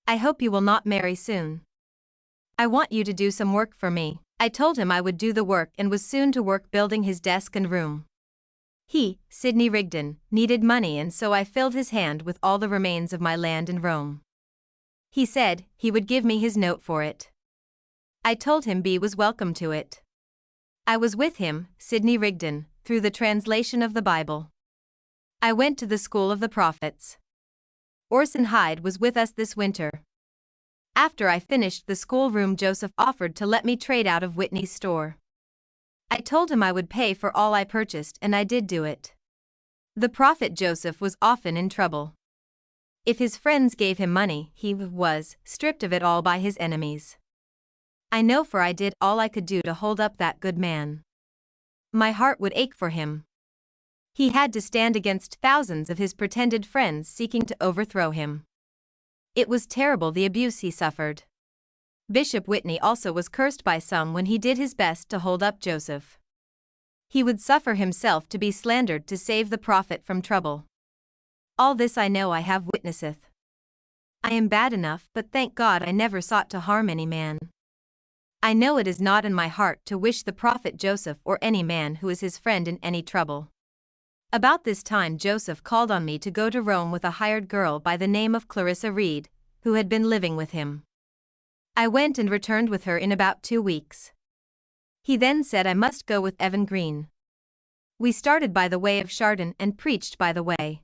I hope you will not marry soon. I want you to do some work for me. I told him I would do the work and was soon to work building his desk and room. He, Sidney Rigdon, needed money, and so I filled his hand with all the remains of my land in Rome. He said he would give me his note for it. I told him B was welcome to it. I was with him, Sidney Rigdon, through the translation of the Bible. I went to the school of the prophets. Orson Hyde was with us this winter. After I finished the schoolroom, Joseph offered to let me trade out of Whitney's store. I told him I would pay for all I purchased, and I did do it. The prophet Joseph was often in trouble. If his friends gave him money, he was stripped of it all by his enemies. I know, for I did all I could do to hold up that good man. My heart would ache for him. He had to stand against thousands of his pretended friends seeking to overthrow him. It was terrible, the abuse he suffered. Bishop Whitney also was cursed by some when he did his best to hold up Joseph. He would suffer himself to be slandered to save the prophet from trouble. All this I know, I have witnesseth. I am bad enough, but thank God I never sought to harm any man. I know it is not in my heart to wish the prophet Joseph or any man who is his friend in any trouble. About this time Joseph called on me to go to Rome with a hired girl by the name of Clarissa Reed, who had been living with him. I went and returned with her in about 2 weeks. He then said I must go with Evan Green. We started by the way of Chardon and preached by the way.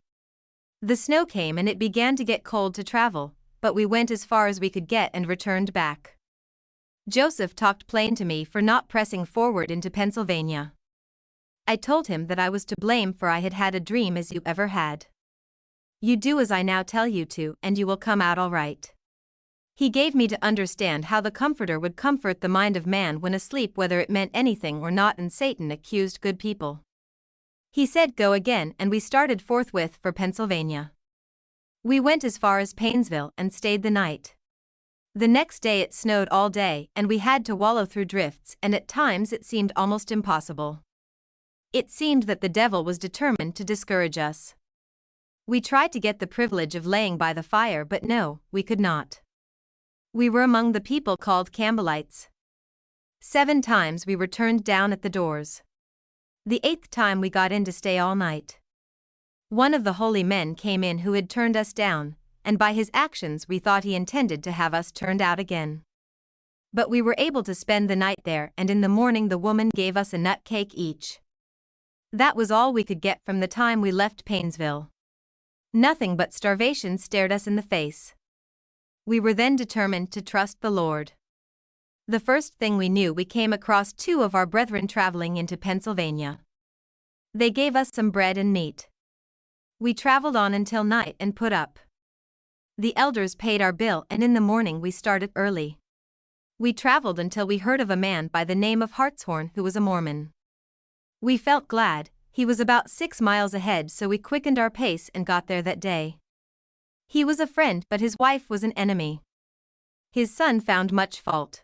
The snow came and it began to get cold to travel, but we went as far as we could get and returned back. Joseph talked plain to me for not pressing forward into Pennsylvania. I told him that I was to blame, for I had had a dream as you ever had. You do as I now tell you to, and you will come out all right. He gave me to understand how the Comforter would comfort the mind of man when asleep, whether it meant anything or not, and Satan accused good people. He said go again, and we started forthwith for Pennsylvania. We went as far as Painesville and stayed the night. The next day it snowed all day, and we had to wallow through drifts, and at times it seemed almost impossible. It seemed that the devil was determined to discourage us. We tried to get the privilege of laying by the fire, but no, we could not. We were among the people called Campbellites. 7 times we were turned down at the doors. The 8th time we got in to stay all night. One of the holy men came in who had turned us down, and by his actions we thought he intended to have us turned out again. But we were able to spend the night there, and in the morning the woman gave us a nut cake each. That was all we could get from the time we left Painesville. Nothing but starvation stared us in the face. We were then determined to trust the Lord. The first thing we knew, we came across 2 of our brethren traveling into Pennsylvania. They gave us some bread and meat. We traveled on until night and put up. The elders paid our bill, and in the morning we started early. We traveled until we heard of a man by the name of Hartshorn who was a Mormon. We felt glad. He was about 6 miles ahead, so we quickened our pace and got there that day. He was a friend, but his wife was an enemy. His son found much fault.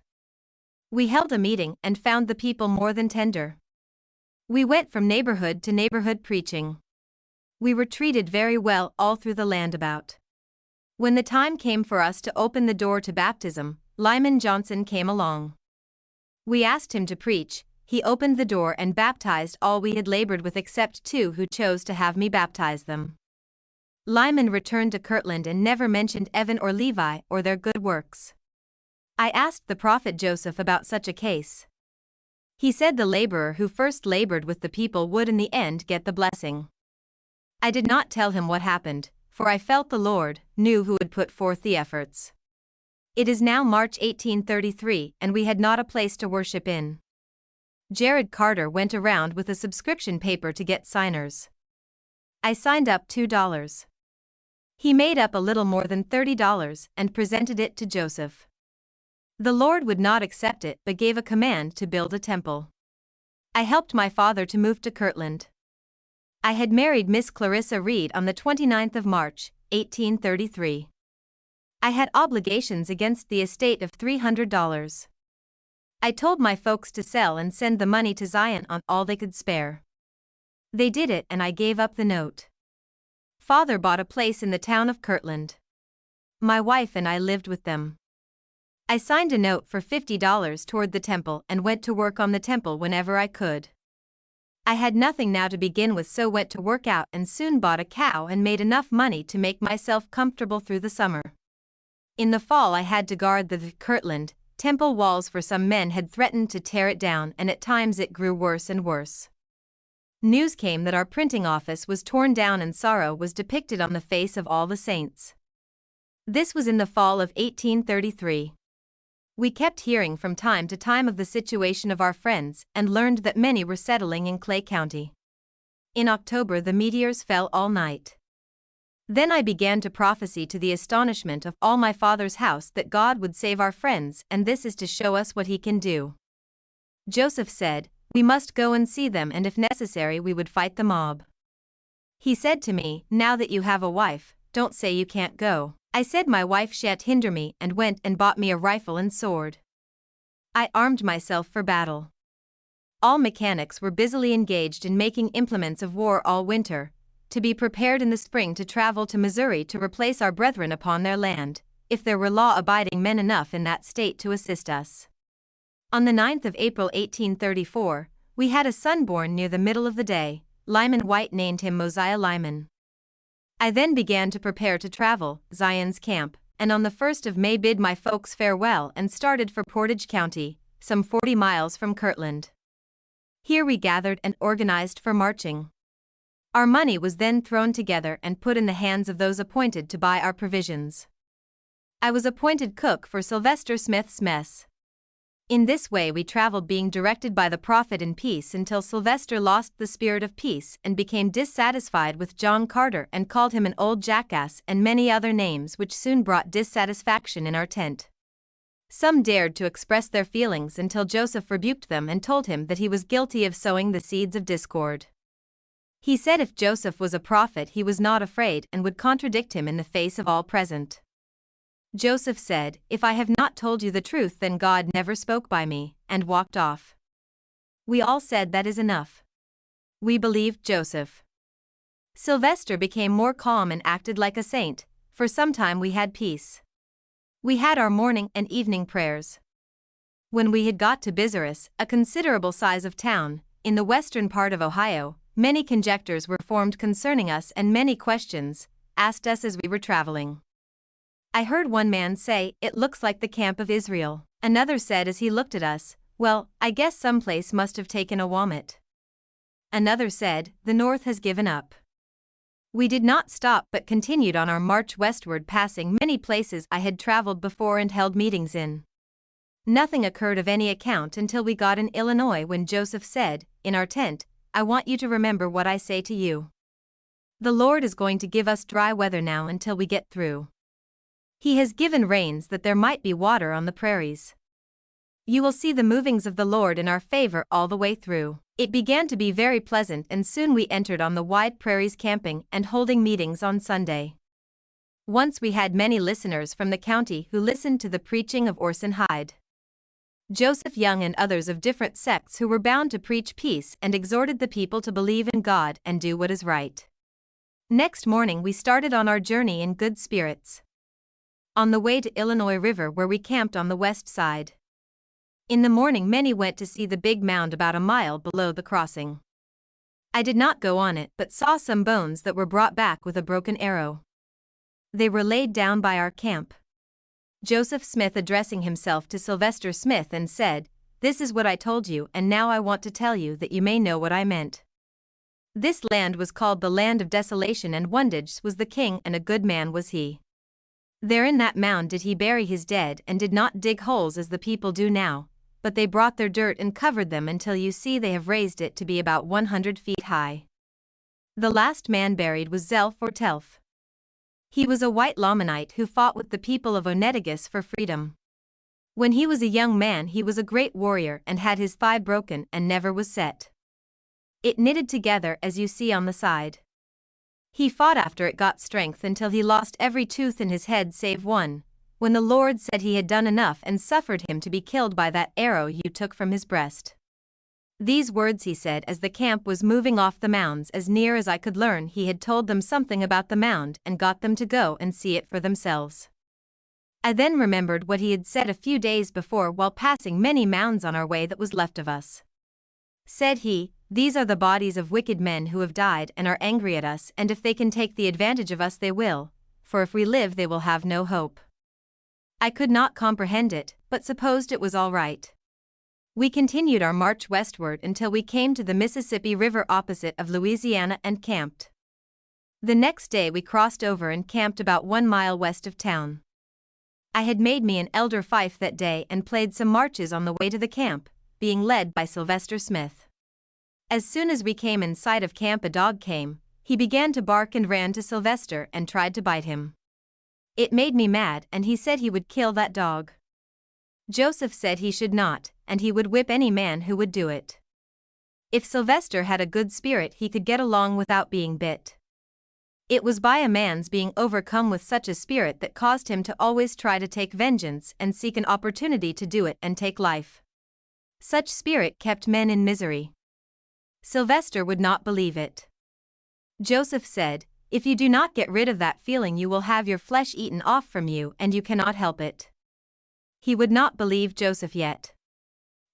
We held a meeting and found the people more than tender. We went from neighborhood to neighborhood preaching. We were treated very well all through the land about. When the time came for us to open the door to baptism, Lyman Johnson came along. We asked him to preach. He opened the door and baptized all we had labored with except 2 who chose to have me baptize them. Lyman returned to Kirtland and never mentioned Evan or Levi or their good works. I asked the prophet Joseph about such a case. He said the laborer who first labored with the people would in the end get the blessing. I did not tell him what happened, for I felt the Lord knew who would put forth the efforts. It is now March 1833 and we had not a place to worship in. Jared Carter went around with a subscription paper to get signers. I signed up $2. He made up a little more than $30 and presented it to Joseph. The Lord would not accept it but gave a command to build a temple. I helped my father to move to Kirtland. I had married Miss Clarissa Reed on the 29th of March, 1833. I had obligations against the estate of $300. I told my folks to sell and send the money to Zion on all they could spare. They did it and I gave up the note. Father bought a place in the town of Kirtland. My wife and I lived with them. I signed a note for $50 toward the temple and went to work on the temple whenever I could. I had nothing now to begin with, so went to work out and soon bought a cow and made enough money to make myself comfortable through the summer. In the fall I had to guard the Kirtland temple walls, for some men had threatened to tear it down, and at times it grew worse and worse. News came that our printing office was torn down and sorrow was depicted on the face of all the saints. This was in the fall of 1833. We kept hearing from time to time of the situation of our friends and learned that many were settling in Clay County. In October the meteors fell all night. Then I began to prophesy, to the astonishment of all my father's house, that God would save our friends, and this is to show us what he can do. Joseph said, "We must go and see them, and if necessary we would fight the mob." He said to me, "Now that you have a wife, don't say you can't go." I said my wife shan't hinder me, and went and bought me a rifle and sword. I armed myself for battle. All mechanics were busily engaged in making implements of war all winter, to be prepared in the spring to travel to Missouri to replace our brethren upon their land, if there were law-abiding men enough in that state to assist us. On the 9th of April 1834, we had a son born near the middle of the day. Lyman White named him Mosiah Lyman. I then began to prepare to travel, Zion's camp, and on the 1st of May bid my folks farewell and started for Portage County, some 40 miles from Kirtland. Here we gathered and organized for marching. Our money was then thrown together and put in the hands of those appointed to buy our provisions. I was appointed cook for Sylvester Smith's mess. In this way we traveled, being directed by the prophet in peace, until Sylvester lost the spirit of peace and became dissatisfied with John Carter and called him an old jackass and many other names, which soon brought dissatisfaction in our tent. Some dared to express their feelings until Joseph rebuked them and told him that he was guilty of sowing the seeds of discord. He said if Joseph was a prophet he was not afraid and would contradict him in the face of all present. Joseph said, "If I have not told you the truth, then God never spoke by me," and walked off. We all said that is enough. We believed Joseph. Sylvester became more calm and acted like a saint. For some time we had peace. We had our morning and evening prayers. When we had got to Bizaris, a considerable size of town, in the western part of Ohio, many conjectures were formed concerning us and many questions asked us as we were traveling. I heard one man say, "It looks like the camp of Israel." Another said as he looked at us, "Well, I guess some place must have taken a vomit." Another said, "The North has given up." We did not stop but continued on our march westward, passing many places I had traveled before and held meetings in. Nothing occurred of any account until we got in Illinois, when Joseph said, in our tent, "I want you to remember what I say to you. The Lord is going to give us dry weather now until we get through. He has given rains that there might be water on the prairies. You will see the movings of the Lord in our favor all the way through." It began to be very pleasant, and soon we entered on the wide prairies, camping and holding meetings on Sunday. Once we had many listeners from the county who listened to the preaching of Orson Hyde, Joseph Young, and others of different sects who were bound to preach peace and exhorted the people to believe in God and do what is right. Next morning we started on our journey in good spirits. On the way to Illinois River, where we camped on the west side. In the morning many went to see the big mound about a mile below the crossing. I did not go on it but saw some bones that were brought back with a broken arrow. They were laid down by our camp. Joseph Smith addressing himself to Sylvester Smith and said, "This is what I told you, and now I want to tell you that you may know what I meant. This land was called the land of desolation, and Wondage was the king, and a good man was he. There in that mound did he bury his dead, and did not dig holes as the people do now, but they brought their dirt and covered them until you see they have raised it to be about 100 feet high. The last man buried was Zelph or Telph. He was a white Lamanite who fought with the people of Onetigus for freedom. When he was a young man he was a great warrior and had his thigh broken and never was set. It knitted together as you see on the side. He fought after it got strength until he lost every tooth in his head save one, when the Lord said he had done enough and suffered him to be killed by that arrow you took from his breast. These words he said as the camp was moving off the mounds. As near as I could learn, he had told them something about the mound and got them to go and see it for themselves. I then remembered what he had said a few days before while passing many mounds on our way that was left of us. Said he, "These are the bodies of wicked men who have died and are angry at us, and if they can take the advantage of us they will, for if we live they will have no hope." I could not comprehend it, but supposed it was all right. We continued our march westward until we came to the Mississippi River opposite of Louisiana and camped. The next day we crossed over and camped about 1 mile west of town. I had made me an elder fife that day and played some marches on the way to the camp, being led by Sylvester Smith. As soon as we came in sight of camp a dog came, he began to bark and ran to Sylvester and tried to bite him. It made me mad and he said he would kill that dog. Joseph said he should not, and he would whip any man who would do it. If Sylvester had a good spirit he could get along without being bit. It was by a man's being overcome with such a spirit that caused him to always try to take vengeance and seek an opportunity to do it and take life. Such spirit kept men in misery. Sylvester would not believe it. Joseph said, "If you do not get rid of that feeling you will have your flesh eaten off from you and you cannot help it." He would not believe Joseph yet.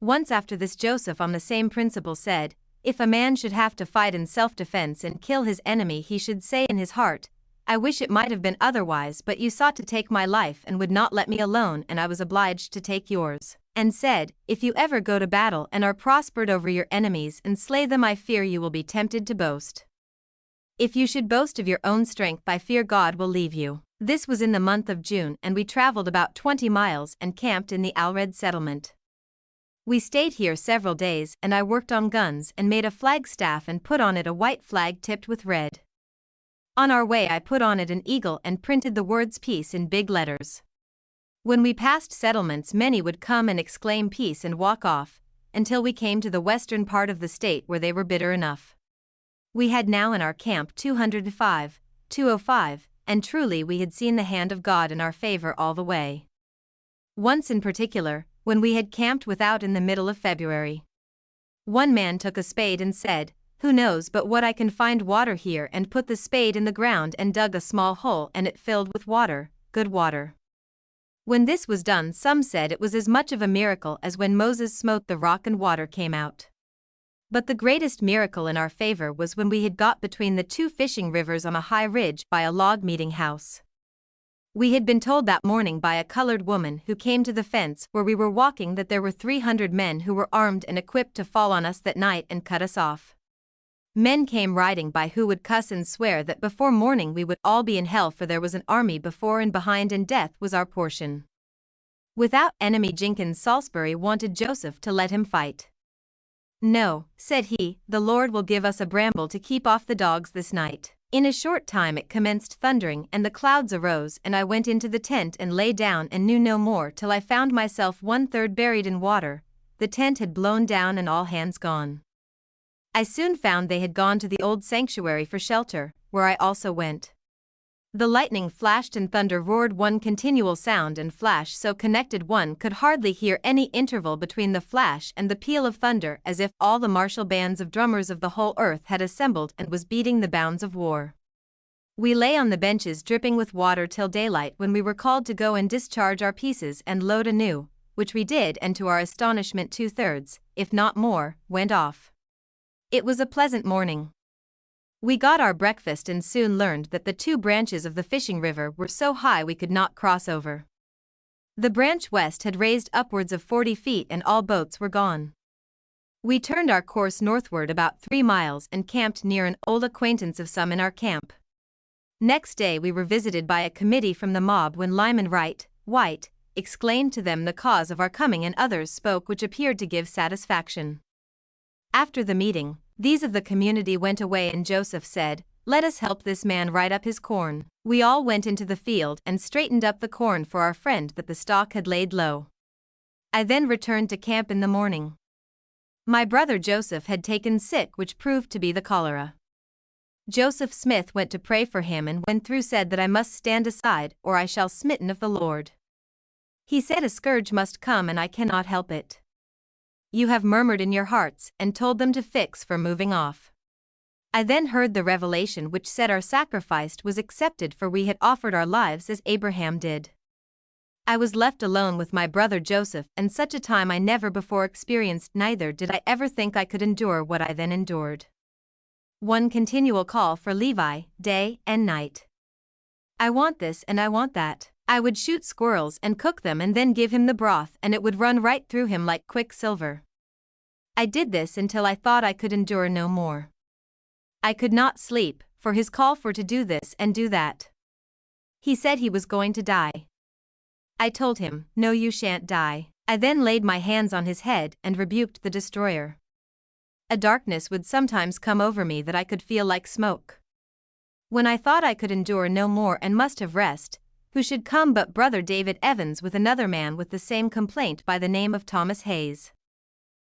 Once after this Joseph on the same principle said, "If a man should have to fight in self-defense and kill his enemy he should say in his heart, 'I wish it might have been otherwise, but you sought to take my life and would not let me alone and I was obliged to take yours,' and said, 'If you ever go to battle and are prospered over your enemies and slay them I fear you will be tempted to boast. If you should boast of your own strength I fear God will leave you.'" This was in the month of June and we traveled about 20 miles and camped in the Alred settlement. We stayed here several days and I worked on guns and made a flagstaff and put on it a white flag tipped with red. On our way I put on it an eagle and printed the words peace in big letters. When we passed settlements many would come and exclaim peace and walk off, until we came to the western part of the state where they were bitter enough. We had now in our camp 205, and truly we had seen the hand of God in our favor all the way. Once in particular, when we had camped without in the middle of February. One man took a spade and said, "Who knows but what I can find water here," and put the spade in the ground and dug a small hole and it filled with water, good water. When this was done some said it was as much of a miracle as when Moses smote the rock and water came out. But the greatest miracle in our favor was when we had got between the two fishing rivers on a high ridge by a log meeting house. We had been told that morning by a colored woman who came to the fence where we were walking that there were 300 men who were armed and equipped to fall on us that night and cut us off. Men came riding by who would cuss and swear that before morning we would all be in hell, for there was an army before and behind and death was our portion. Without enemy Jenkins Salisbury wanted Joseph to let him fight. "No," said he, "the Lord will give us a bramble to keep off the dogs this night." In a short time it commenced thundering and the clouds arose and I went into the tent and lay down and knew no more till I found myself 1/3 buried in water. The tent had blown down and all hands gone. I soon found they had gone to the old sanctuary for shelter, where I also went. The lightning flashed and thunder roared one continual sound and flash so connected one could hardly hear any interval between the flash and the peal of thunder, as if all the martial bands of drummers of the whole earth had assembled and was beating the bounds of war. We lay on the benches dripping with water till daylight, when we were called to go and discharge our pieces and load anew, which we did, and to our astonishment 2/3, if not more, went off. It was a pleasant morning. We got our breakfast and soon learned that the two branches of the fishing river were so high we could not cross over. The branch west had raised upwards of 40 feet and all boats were gone. We turned our course northward about 3 miles and camped near an old acquaintance of some in our camp. Next day we were visited by a committee from the mob when Lyman Wright, White, explained to them the cause of our coming, and others spoke which appeared to give satisfaction. After the meeting, these of the community went away and Joseph said, "Let us help this man ride up his corn." We all went into the field and straightened up the corn for our friend that the stalk had laid low. I then returned to camp in the morning. My brother Joseph had taken sick, which proved to be the cholera. Joseph Smith went to pray for him and when through said that I must stand aside or I shall smitten of the Lord. He said a scourge must come and I cannot help it. You have murmured in your hearts and told them to fix for moving off. I then heard the revelation which said our sacrifice was accepted, for we had offered our lives as Abraham did. I was left alone with my brother Joseph, and such a time I never before experienced, neither did I ever think I could endure what I then endured. One continual call for Levi, day and night. I want this and I want that. I would shoot squirrels and cook them and then give him the broth, and it would run right through him like quicksilver. I did this until I thought I could endure no more. I could not sleep, for his call for to do this and do that. He said he was going to die. I told him, "No, you shan't die." I then laid my hands on his head and rebuked the destroyer. A darkness would sometimes come over me that I could feel like smoke. When I thought I could endure no more and must have rest, who should come but brother David Evans with another man with the same complaint by the name of Thomas Hayes.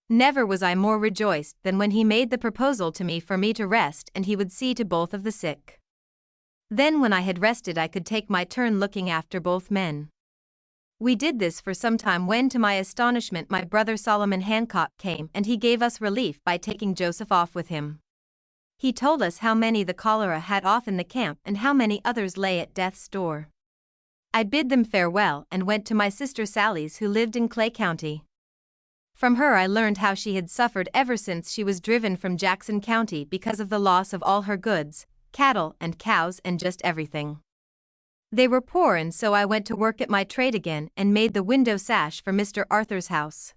Never was I more rejoiced than when he made the proposal to me for me to rest and he would see to both of the sick. Then when I had rested I could take my turn looking after both men. We did this for some time when to my astonishment my brother Solomon Hancock came and he gave us relief by taking Joseph off with him. He told us how many the cholera had off in the camp and how many others lay at death's door. I bid them farewell and went to my sister Sally's who lived in Clay County. From her I learned how she had suffered ever since she was driven from Jackson County because of the loss of all her goods, cattle and cows and just everything. They were poor and so I went to work at my trade again and made the window sash for Mr. Arthur's house.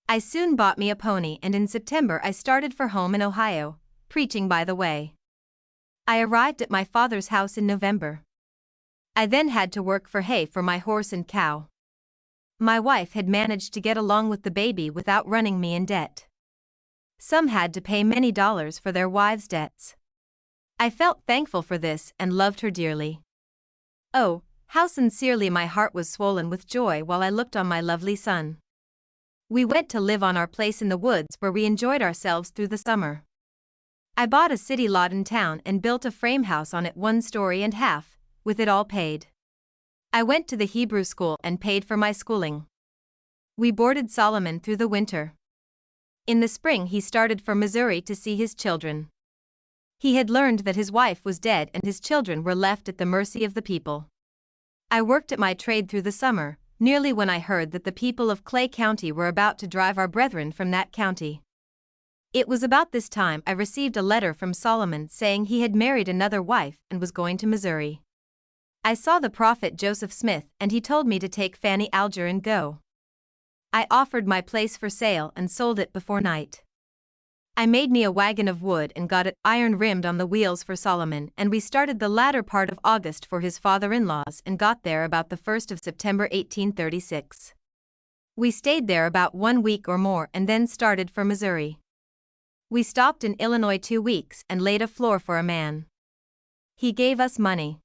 I soon bought me a pony and in September I started for home in Ohio, preaching by the way. I arrived at my father's house in November. I then had to work for hay for my horse and cow. My wife had managed to get along with the baby without running me in debt. Some had to pay many dollars for their wives' debts. I felt thankful for this and loved her dearly. Oh, how sincerely my heart was swollen with joy while I looked on my lovely son. We went to live on our place in the woods where we enjoyed ourselves through the summer. I bought a city lot in town and built a frame house on it 1 story and half, with it all paid. I went to the Hebrew school and paid for my schooling. We boarded Solomon through the winter. In the spring he started for Missouri to see his children. He had learned that his wife was dead and his children were left at the mercy of the people. I worked at my trade through the summer, nearly when I heard that the people of Clay County were about to drive our brethren from that county. It was about this time I received a letter from Solomon saying he had married another wife and was going to Missouri. I saw the prophet Joseph Smith and he told me to take Fanny Alger and go. I offered my place for sale and sold it before night. I made me a wagon of wood and got it iron-rimmed on the wheels for Solomon, and we started the latter part of August for his father-in-law's and got there about the 1st of September 1836. We stayed there about 1 week or more and then started for Missouri. We stopped in Illinois 2 weeks and laid a floor for a man. He gave us money.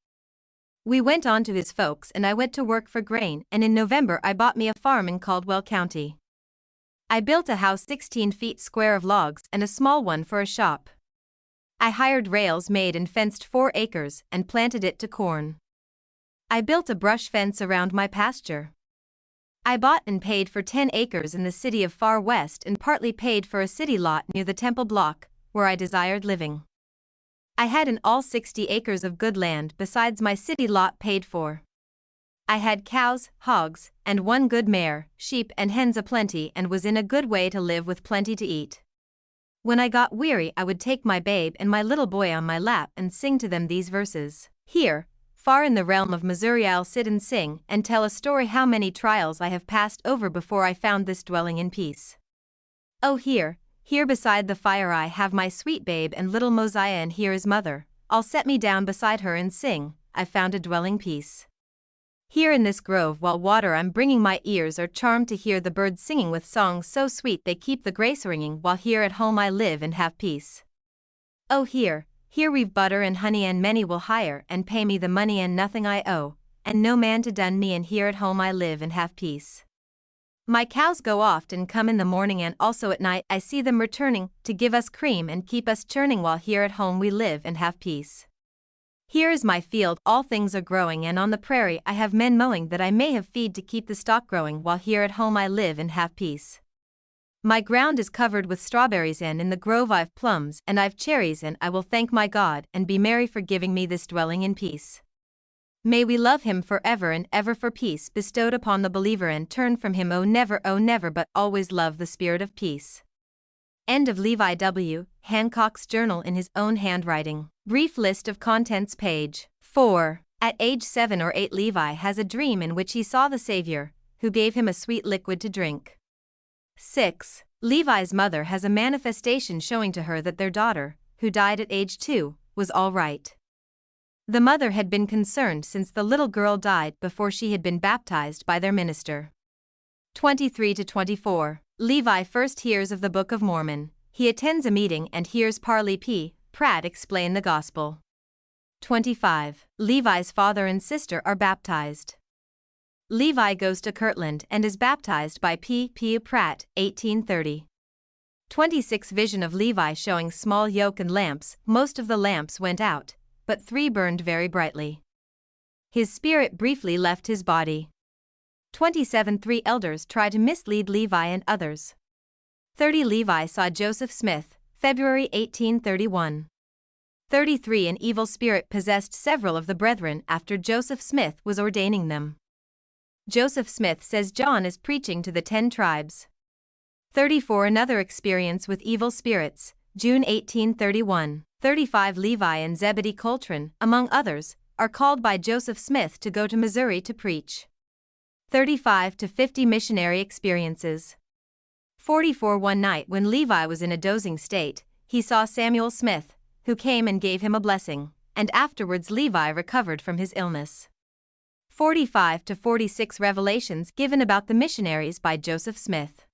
We went on to his folks and I went to work for grain, and in November I bought me a farm in Caldwell County. I built a house 16 feet square of logs and a small one for a shop. I hired rails made and fenced 4 acres and planted it to corn. I built a brush fence around my pasture. I bought and paid for 10 acres in the city of Far West and partly paid for a city lot near the Temple Block, where I desired living. I had in all 60 acres of good land besides my city lot paid for. I had cows, hogs, and 1 good mare, sheep and hens aplenty, and was in a good way to live with plenty to eat. When I got weary I would take my babe and my little boy on my lap and sing to them these verses. Here, far in the realm of Missouri I'll sit and sing and tell a story how many trials I have passed over before I found this dwelling in peace. Oh here, Here beside the fire I have my sweet babe and little Mosiah, and here is mother. I'll set me down beside her and sing, I've found a dwelling peace. Here in this grove while water I'm bringing, my ears are charmed to hear the birds singing with songs so sweet they keep the grace ringing, while here at home I live and have peace. Oh here we've butter and honey, and many will hire and pay me the money, and nothing I owe, and no man to dun me, and here at home I live and have peace. My cows go oft and come in the morning, and also at night I see them returning to give us cream and keep us churning, while here at home we live and have peace. Here is my field, all things are growing, and on the prairie I have men mowing that I may have feed to keep the stock growing, while here at home I live and have peace. My ground is covered with strawberries, and in the grove I've plums and I've cherries, and I will thank my God and be merry for giving me this dwelling in peace. May we love him forever and ever, for peace bestowed upon the believer, and turn from him, oh never, but always love the spirit of peace. End of Levi W. Hancock's journal in his own handwriting. Brief list of contents, page 4. At age 7 or 8, Levi has a dream in which he saw the Savior, who gave him a sweet liquid to drink. 6. Levi's mother has a manifestation showing to her that their daughter, who died at age 2, was all right. The mother had been concerned since the little girl died before she had been baptized by their minister. 23 to 24. Levi first hears of the Book of Mormon. He attends a meeting and hears Parley P. Pratt explain the gospel. 25. Levi's father and sister are baptized. Levi goes to Kirtland and is baptized by P. Pratt, 1830. 26. Vision of Levi showing small yoke and lamps. Most of the lamps went out, but 3 burned very brightly. His spirit briefly left his body. 27. 3 elders try to mislead Levi and others. 30. Levi saw Joseph Smith, February 1831. 33. An evil spirit possessed several of the brethren after Joseph Smith was ordaining them. Joseph Smith says John is preaching to the 10 tribes. 34. Another experience with evil spirits, June 1831. 35. Levi and Zebedee Coltrane, among others, are called by Joseph Smith to go to Missouri to preach. 35 to 50. Missionary experiences. 44. One night when Levi was in a dozing state, he saw Samuel Smith, who came and gave him a blessing, and afterwards Levi recovered from his illness. 45 to 46. Revelations given about the missionaries by Joseph Smith.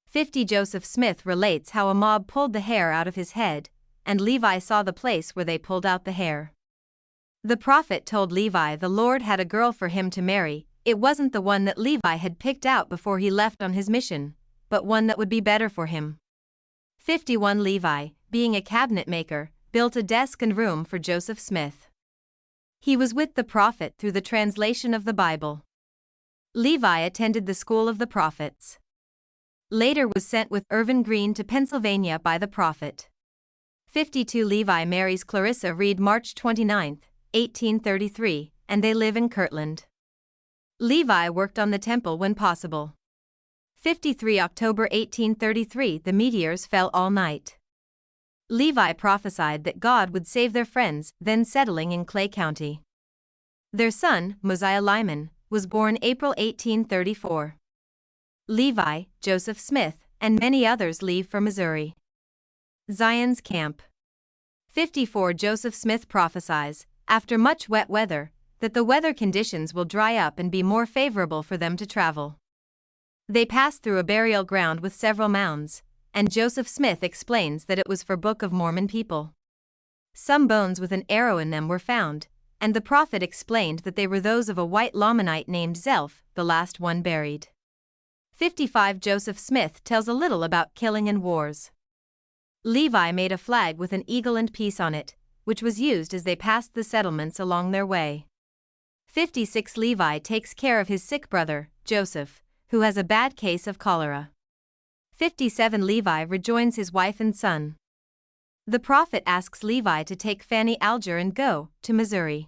50. Joseph Smith relates how a mob pulled the hair out of his head, and Levi saw the place where they pulled out the hair. The prophet told Levi the Lord had a girl for him to marry. It wasn't the one that Levi had picked out before he left on his mission, but one that would be better for him. 51. Levi, being a cabinet maker, built a desk and room for Joseph Smith. He was with the prophet through the translation of the Bible. Levi attended the school of the prophets. Later was sent with Irvin Green to Pennsylvania by the prophet. 52. Levi marries Clarissa Reed March 29, 1833, and they live in Kirtland. Levi worked on the temple when possible. 53. October 1833, the meteors fell all night. Levi prophesied that God would save their friends, then settling in Clay County. Their son, Mosiah Lyman, was born April 1834. Levi, Joseph Smith, and many others leave for Missouri. Zion's Camp. 54. Joseph Smith prophesies, after much wet weather, that the weather conditions will dry up and be more favorable for them to travel. They pass through a burial ground with several mounds, and Joseph Smith explains that it was for Book of Mormon people. Some bones with an arrow in them were found, and the prophet explained that they were those of a white Lamanite named Zelph, the last one buried. 55. Joseph Smith tells a little about killing and wars. Levi made a flag with an eagle and peace on it, which was used as they passed the settlements along their way. 56. Levi takes care of his sick brother, Joseph, who has a bad case of cholera. 57. Levi rejoins his wife and son. The prophet asks Levi to take Fanny Alger and go to Missouri.